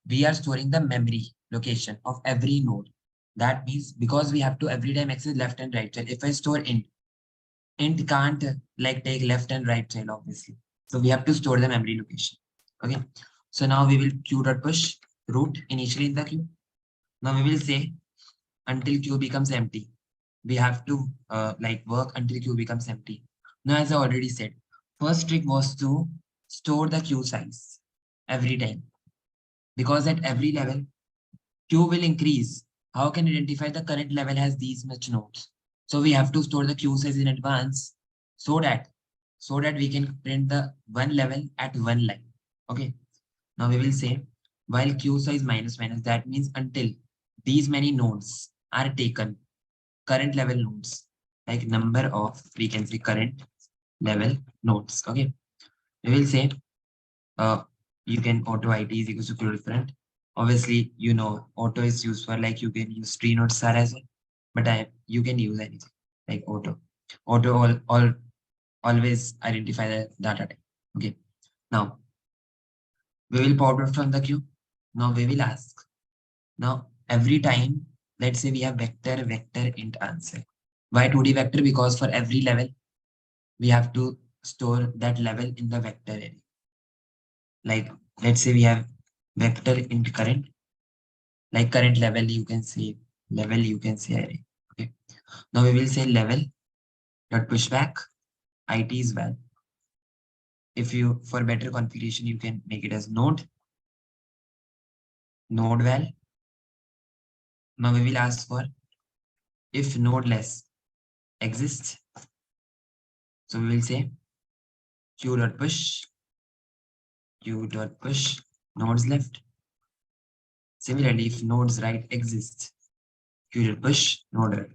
we are storing the memory location of every node. That means because we have to every time access left and right child. If I store int can't like take left and right child obviously. So we have to store the memory location. Okay. So now we will q dot push root initially in the queue. Now we will say until queue becomes empty. We have to like work until queue becomes empty. Now as I already said, first trick was to store the queue size every time because at every level queue will increase. How can identify the current level has these much nodes? So we have to store the queue size in advance so that we can print the one level at one line. Okay. Now we will say while queue size minus minus, that means until these many nodes are taken, current level nodes, like number of, we can say current level nodes. Okay. We will say uh, you can auto IT is equals to queue different. Obviously, you know, auto is used for like you can use tree node star as well, but you can use anything like auto. Auto all always identify the data type. Okay. Now we will pop out from the queue. Now we will ask. Now every time, let's say we have vector int answer. Why 2D vector? Because for every level, we have to store that level in the vector array. Like let's say we have vector int current, like current level, you can say level, you can say array. Okay. Now we will say level dot pushback it is val. If you for better configuration, you can make it as node val. Now we will ask for if node less exists. So we will say q dot push nodes left. Similarly, if nodes right exists, q dot push node right.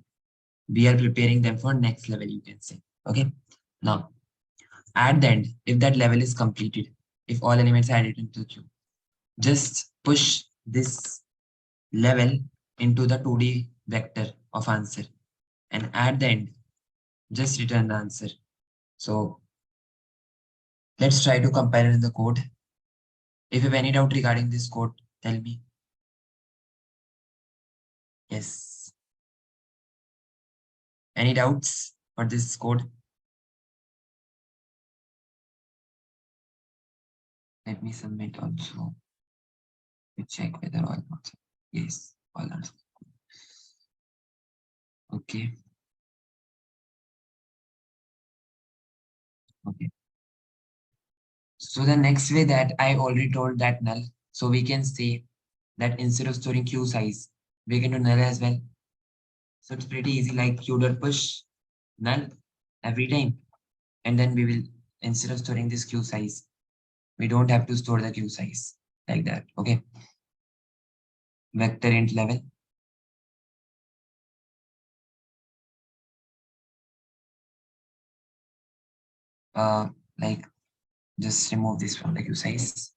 we are preparing them for next level, you can say. Okay. Now, at the end, if that level is completed, if all elements are added into the queue, just push this level into the 2D vector of answer. And at the end, just return the answer. So let's try to compare in the code. If you have any doubt regarding this code, tell me. Yes. Any doubts for this code? Let me submit also to check whether all answers. Yes, all answers. Okay. Okay. So the next way that I already told that null. So we can say that instead of storing queue size, we can do null as well. So it's pretty easy, like q dot push null every time. And then we will, instead of storing this queue size, we don't have to store the queue size like that. Okay. Vector int level. Uh, like just remove this from the queue size.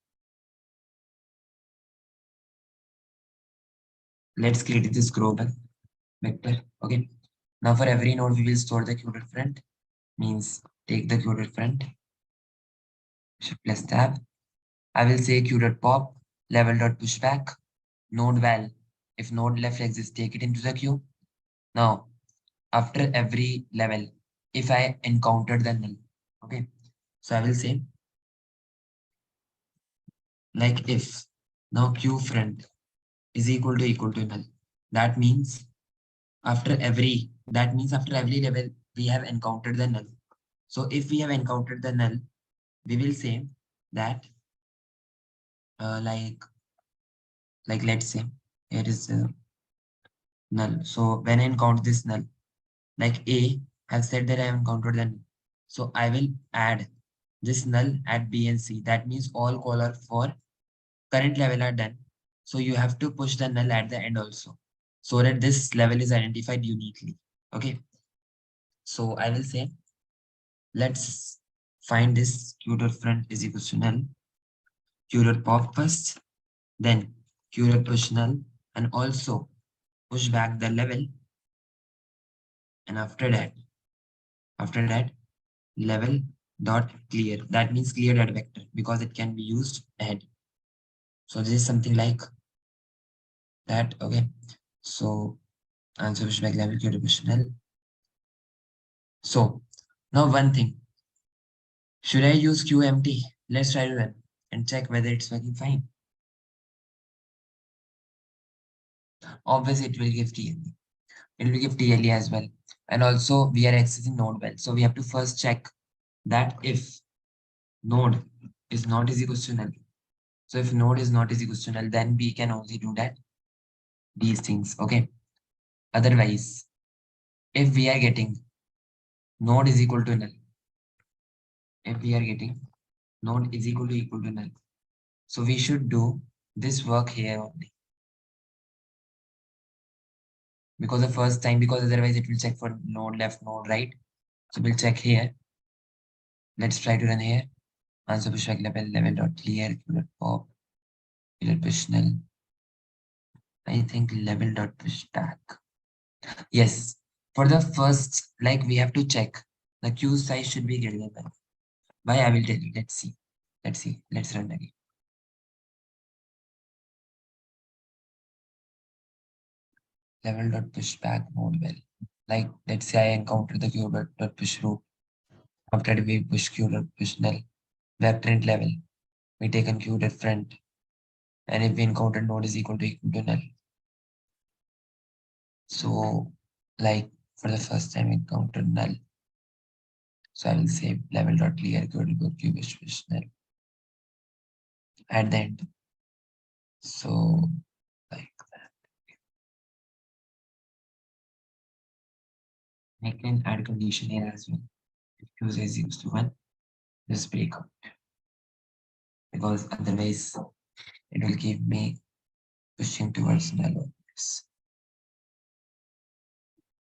Let's create this global vector. Okay. Now for every node, we will store the q dot front. Means take the q dot front. Shift plus tab. I will say q dot pop level dot pushback node val. If node left exists, take it into the queue. Now after every level, if I encountered the null, okay. So I will say like if now q front is equal to null. That means after every level we have encountered the null. So if we have encountered the null, we will say that like let's say here is null. So when I encounter this null, like A have said that I have encountered the null. So I will add this null at B and C. That means all caller for current level are done. So you have to push the null at the end also, so that this level is identified uniquely. Okay. So I will say, let's find this q dot front is equal to null, q dot pop first, then q dot push null, and also push back the level. And after that, level dot clear. That means clear that vector because it can be used ahead. So this is something like that. Okay. So answer pushback level q dot push null. So now one thing, should I use q empty? Let's try to run and check whether it's working fine. Obviously, it will give TLE. It will give TLE as well. And also, we are accessing node well. So we have to first check that if node is not is equal to null. So if node is not is equal to null, then we can only do that these things. Okay. Otherwise, if we are getting node is equal to null, if we are getting node is equal to null, so we should do this work here only. Because the first time, because otherwise it will check for node left, node right. So we'll check here. Let's try to run here. Answer pushback level dot clear dot pop dot push null. I think level dot pushback. Yes. For the first, like we have to check the queue size should be greater than. Why I will tell you. Let's see. Let's see. Let's run again. Level dot pushback mode well. Like let's say I encounter the queue dot push root. After we push queue dot push null. Vector int level. We take on queue dot front. And if we encounter node is equal to null. So like for the first time we encounter null. So I will say level dot clear queue push null at the end. So like that. I can add condition here as well. If user is equals to one, just break out because otherwise it will give me pushing towards null always.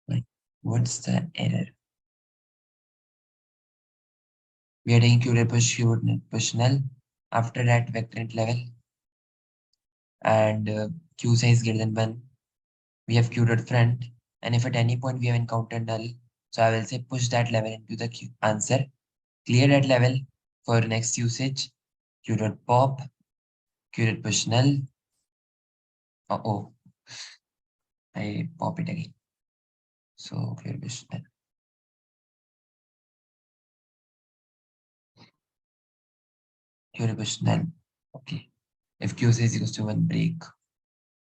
Right. What's the error? We are taking Q push null. After that, vector int level and Q size greater than 1. We have Q dot front. And if at any point we have encountered null, so I will say push that level into the Q answer. Clear that level for next usage. Q dot pop, Q dot push null. Oh, I pop it again. So Q dot push null. Q dot push null. Okay. If Q size equals to 1, break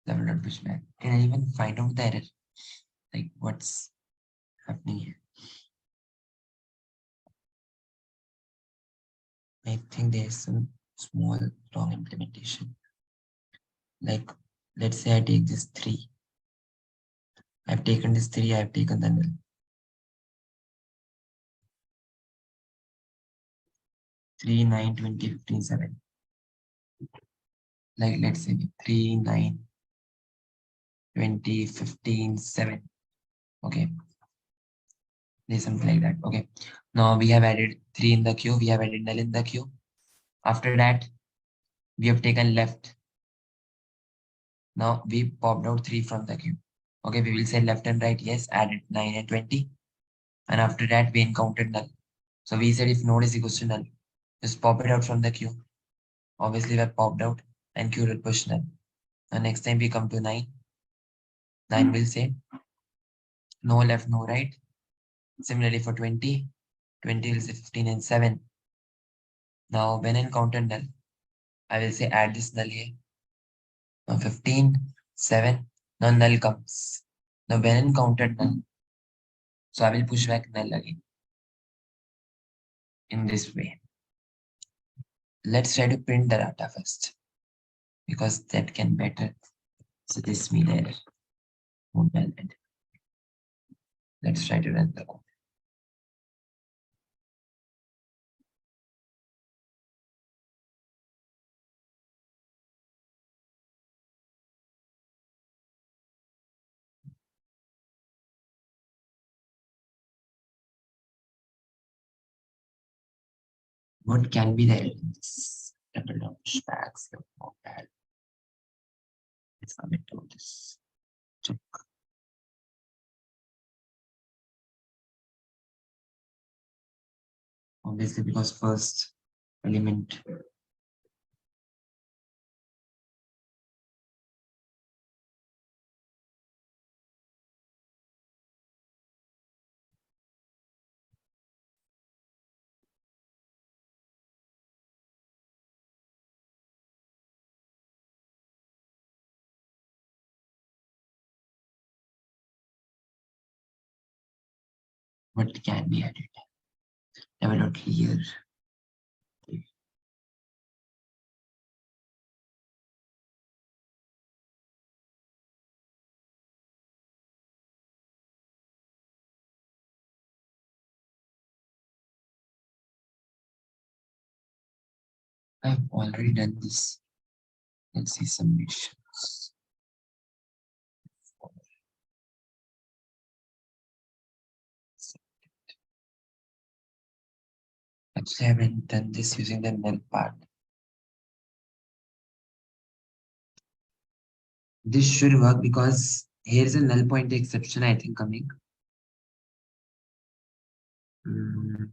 level dot push back. Can I even find out the error? Like what's happening here? I think there's some small wrong implementation. Like, let's say I take this 3. I've taken this 3, I've taken the null. 3, 9, 20, 15, 7. Like, let's say 3, 9, 20, 15, 7. Okay, there's something like that. Okay, now we have added 3 in the queue, we have added null in the queue. After that, we have taken left. Now we popped out 3 from the queue. Okay, we will say left and right, yes, added 9 and 20. And after that, we encountered null. So we said if node is equals to null, just pop it out from the queue. Obviously, we have popped out and Q will push null. And next time we come to 9, 9 will say no left, no right. Similarly for 20, 20 will say 15 and 7. Now when encountered null, I will say add this null here. Now 15, 7. Now null comes. Now when encountered null, so I will push back null again in this way. Let's try to print the data first because that can better suggest me the error. Not valid. Let's try to run the code. What can be the error in this? Double down pushbacks. Let's commit to this. Check. Obviously, because first element what can be added. Level dot clear. I've already done this. Let's see submissions. Actually, I haven't done this using the null part. This should work because here's a null pointer exception, I think, coming. Mm,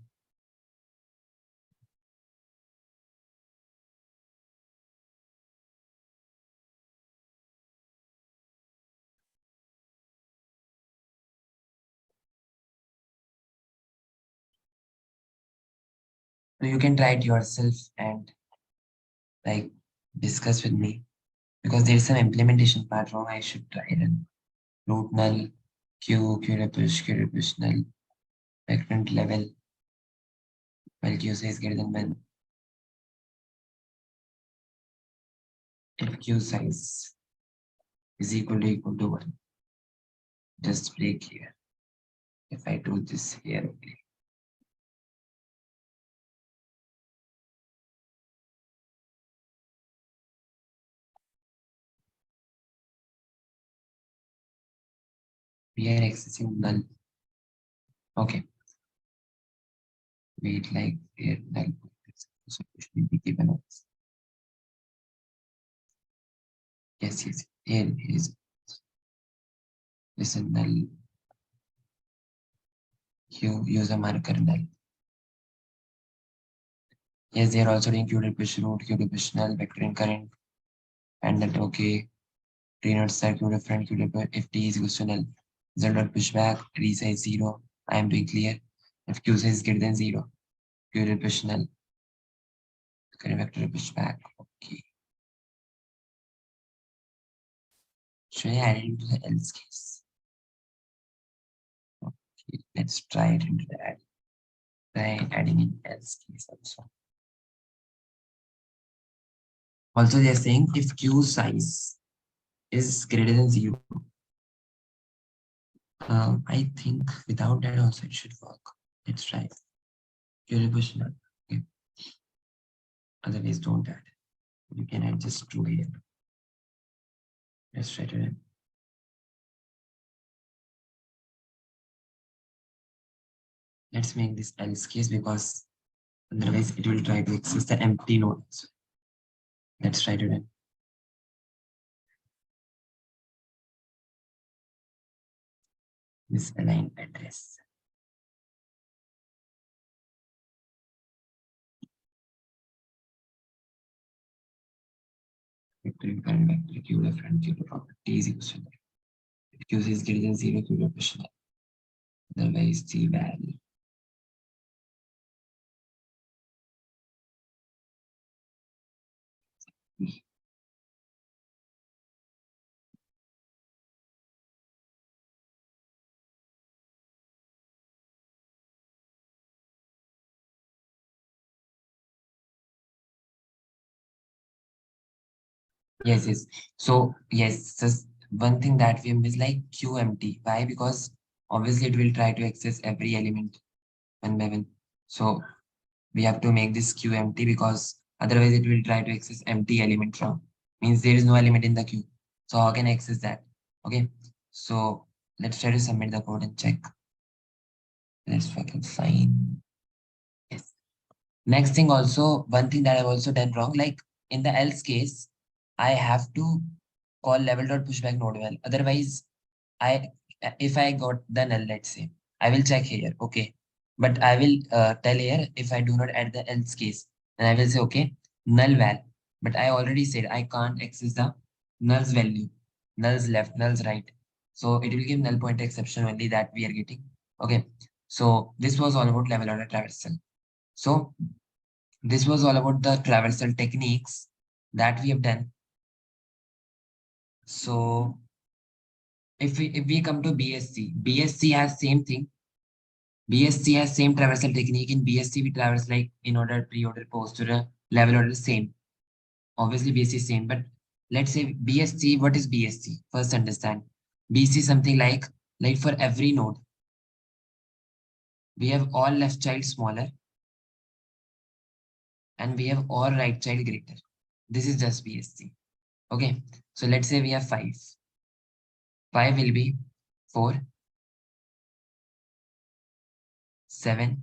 so you can try it yourself and like discuss with me because there's some implementation part wrong. I should try it. Root null, Q push null, vector level, while Q size greater than 1. If Q size is equal to 1, just break here. If I do this here, okay. We are accessing null Okay, wait, like here, null so it should be given as yes, yes. Here is listen null. You use a marker null. Yes, they are also included push root, qt push null, vectoring current, and that okay. Tree not stack, qt front, qt if t is equals to null. Result dot pushback, tree size 0. I am doing clear. If q size is greater than 0, qt push null. Current vector pushback. Okay. Should I add it into the else case? Okay, let's try it into the add. Try adding in else case also. Also, they're saying if q size is greater than 0, I think without that also it should work. Let's try. Q push null. Okay. Otherwise, don't add. You can add just 2 here. Let's try to run. Let's make this else case because otherwise it will try to access the empty node. So let's try to run. Misalign address. Vector current vector q different q property is equal to if q is greater than 0, q push null. Otherwise the value. Yes, yes. So yes, just one thing that we miss like q empty. Why? Because obviously it will try to access every element one by one. So we have to make this queue empty because otherwise it will try to access empty element from means there is no element in the queue. So how can I access that? Okay. So let's try to submit the code and check. Let's fucking find. Yes. Next thing also, one thing that I've also done wrong, like in the else case, I have to call level.pushback node well. Otherwise, I if I got the null, let's say, I will check here. Okay. But I will tell here if I do not add the else case, then I will say, okay, null val. But I already said I can't access the null's value, null's left, null's right. So it will give null pointer exception only that we are getting. Okay. So this was all about level order traversal. So this was all about the traversal techniques that we have done. So if we come to BSC has same thing. BSC has same traversal technique. In BSC, we traverse like in order, pre-order, post-order, level order, same. Obviously, BSC is same, but let's say BSC, what is BSC? First understand. BSC is something like for every node, we have all left child smaller and we have all right child greater. This is just BSC. Okay. So let's say we have 5. 5 will be 4, 7.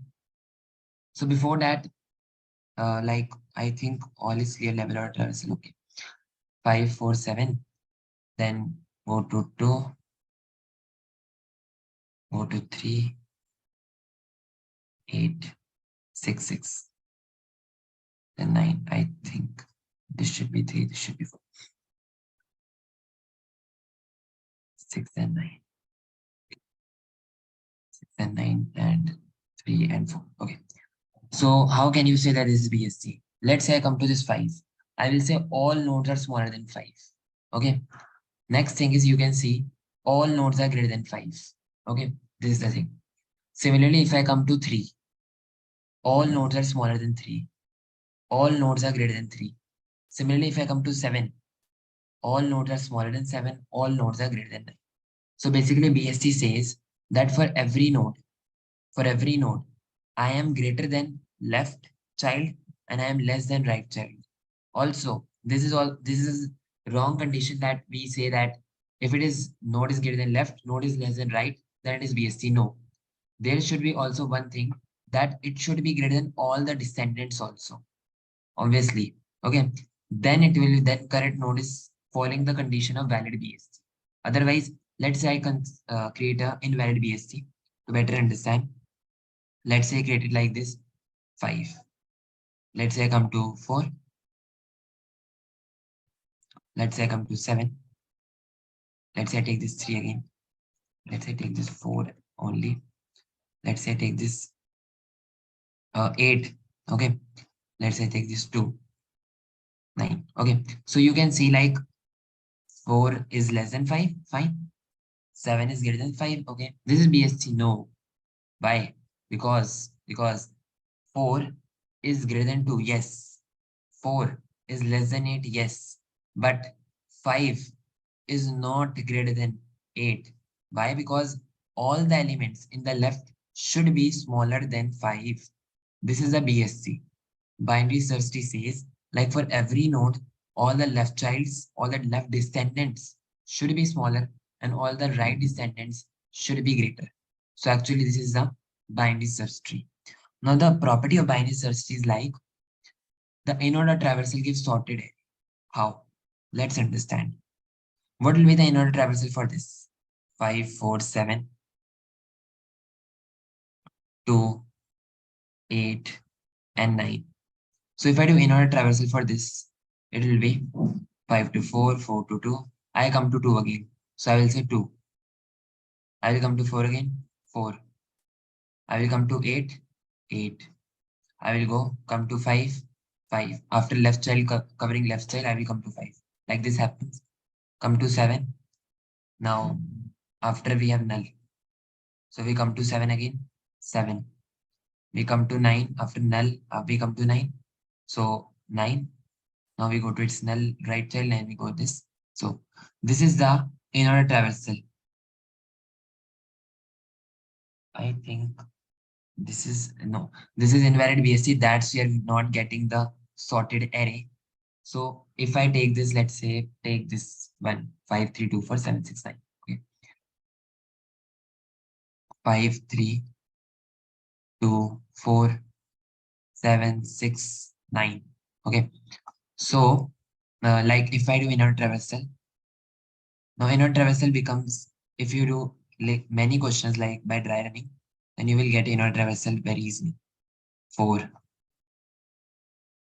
So before that, like I think all is clear level order traversal. Okay. 5, 4, 7. Then go to 2, go to 3, 8, 6, 6. Then 9. I think this should be 3, this should be 4. 6 and 9. 6 and 9 and 3 and 4. Okay. So how can you say that this is BSC? Let's say I come to this 5. I will say all nodes are smaller than 5. Okay. Next thing is you can see all nodes are greater than 5. Okay. This is the thing. Similarly, if I come to 3, all nodes are smaller than 3. All nodes are greater than 3. Similarly, if I come to 7, all nodes are smaller than 7. All nodes are greater than 9. So basically, BSC says that for every node, I am greater than left child and I am less than right child. Also, this is wrong condition that we say that if it is node is greater than left, node is less than right, then it is BSC. No. there should be also one thing, that it should be greater than all the descendants also, obviously. Okay, then it will, then correct node is following the condition of valid BST. Otherwise, let's say I can create a invalid BST to better understand. Let's say I create it like this, 5. Let's say I come to 4. Let's say I come to 7. Let's say I take this 3 again. Let's say I take this 4 only. Let's say I take this 8. Okay. Let's say I take this 2, 9. Okay. So you can see like 4 is less than 5. Fine. 7 is greater than 5. Okay. This is BST. No. Why? Because 4 is greater than 2. Yes. 4 is less than 8. Yes. But 5 is not greater than 8. Why? Because all the elements in the left should be smaller than 5. This is a BSC. Binary search tree says, like for every node, all the left childs, all the left descendants should be smaller and all the right descendants should be greater. So actually this is the binary search tree. Now the property of binary search tree is like the in-order traversal gives sorted array. How? Let's understand. What will be the in-order traversal for this? 5, 4, 7, 2, 8, and 9. So if I do in-order traversal for this, it will be 5 to 4, 4 to 2. I come to 2 again. So I will say 2. I will come to 4 again, 4. I will come to 8, 8. I will go, come to 5, 5. After left child covering left child, I will come to 5. Like this happens. Come to 7. Now, after we have null. So we come to 7 again, 7. We come to 9. After null, we come to 9. So 9. Now we go to its null right child and we go this. So this is the in-order traversal. I think this is, no, this is invalid BSC. That's we are not getting the sorted array. So if I take this, let's say, take this one, 5, 3, 2, 4, 7, 6, 9. Okay. 5, 3, 2, 4, 7, 6, 9. Okay. So like if I do inner traversal, now inner traversal becomes, if you do like many questions like by dry running, then you will get inner traversal very easily. 4,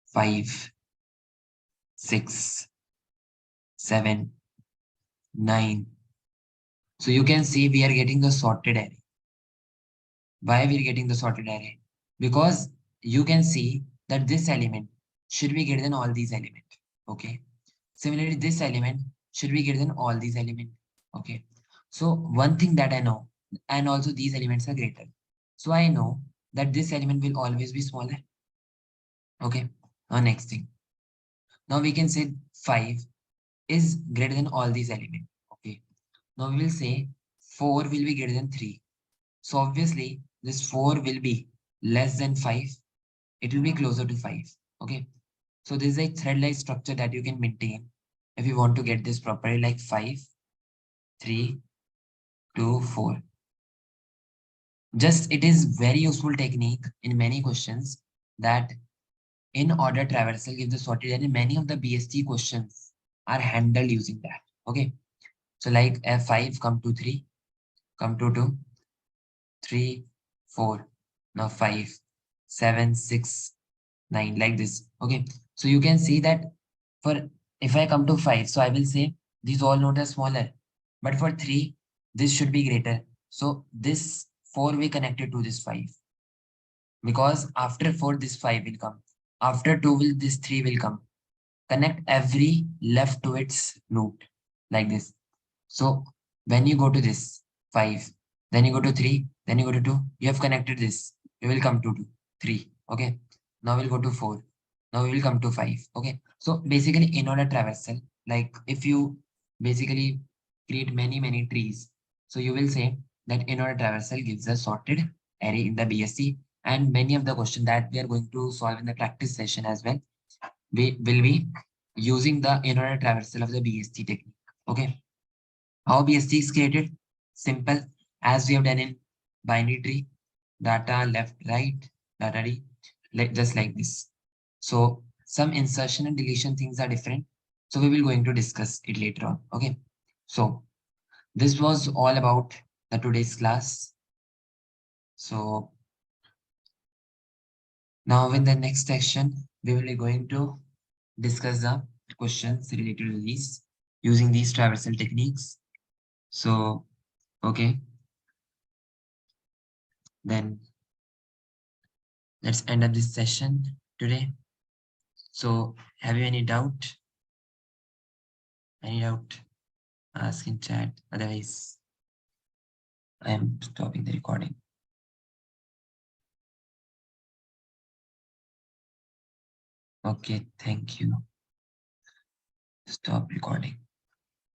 5, 6, 7, 9. So you can see we are getting the sorted array. Why we are getting the sorted array? Because you can see that this element should be greater than all these elements. Okay. Similarly, this element should be greater than all these elements. Okay. So one thing that I know, and also these elements are greater. So I know that this element will always be smaller. Okay. Now next thing. Now we can say 5 is greater than all these elements. Okay. Now we will say 4 will be greater than 3. So obviously this 4 will be less than 5. It will be closer to 5. Okay. So this is a thread-like structure that you can maintain if you want to get this properly, like 5, 3, 2, 4. Just it is very useful technique in many questions that in order traversal gives the sorted array. Many of the BST questions are handled using that. Okay. So like F5 come to 3, come to 2, 3, 4, now 5, 7, 6, 9, like this. Okay. So you can see that for, if I come to 5, so I will say these all nodes are smaller. But for 3, this should be greater. So this 4 we connected to this 5. Because after 4, this 5 will come. After 2, will this 3 will come. Connect every left to its root, like this. So when you go to this 5, then you go to 3, then you go to 2, you have connected this. You will come to 2, 3. Okay. Now we'll go to 4. Now we will come to 5. Okay. So basically in order traversal, like if you basically create many trees, so you will say that in order traversal gives a sorted array in the BSC, and many of the questions that we are going to solve in the practice session as well, we will be using the in order traversal of the BST technique. Okay. How BST is created? Simple, as we have done in binary tree. data left, right, data D, like just like this. So some insertion and deletion things are different. So we will going to discuss it later on. Okay. So this was all about the today's class. So now in the next section, we will be going to discuss the questions related to these using these traversal techniques. So, okay, then let's end up this session today. So, have you any doubt? Any doubt? Ask in chat. Otherwise, I am stopping the recording. Okay, thank you. Stop recording.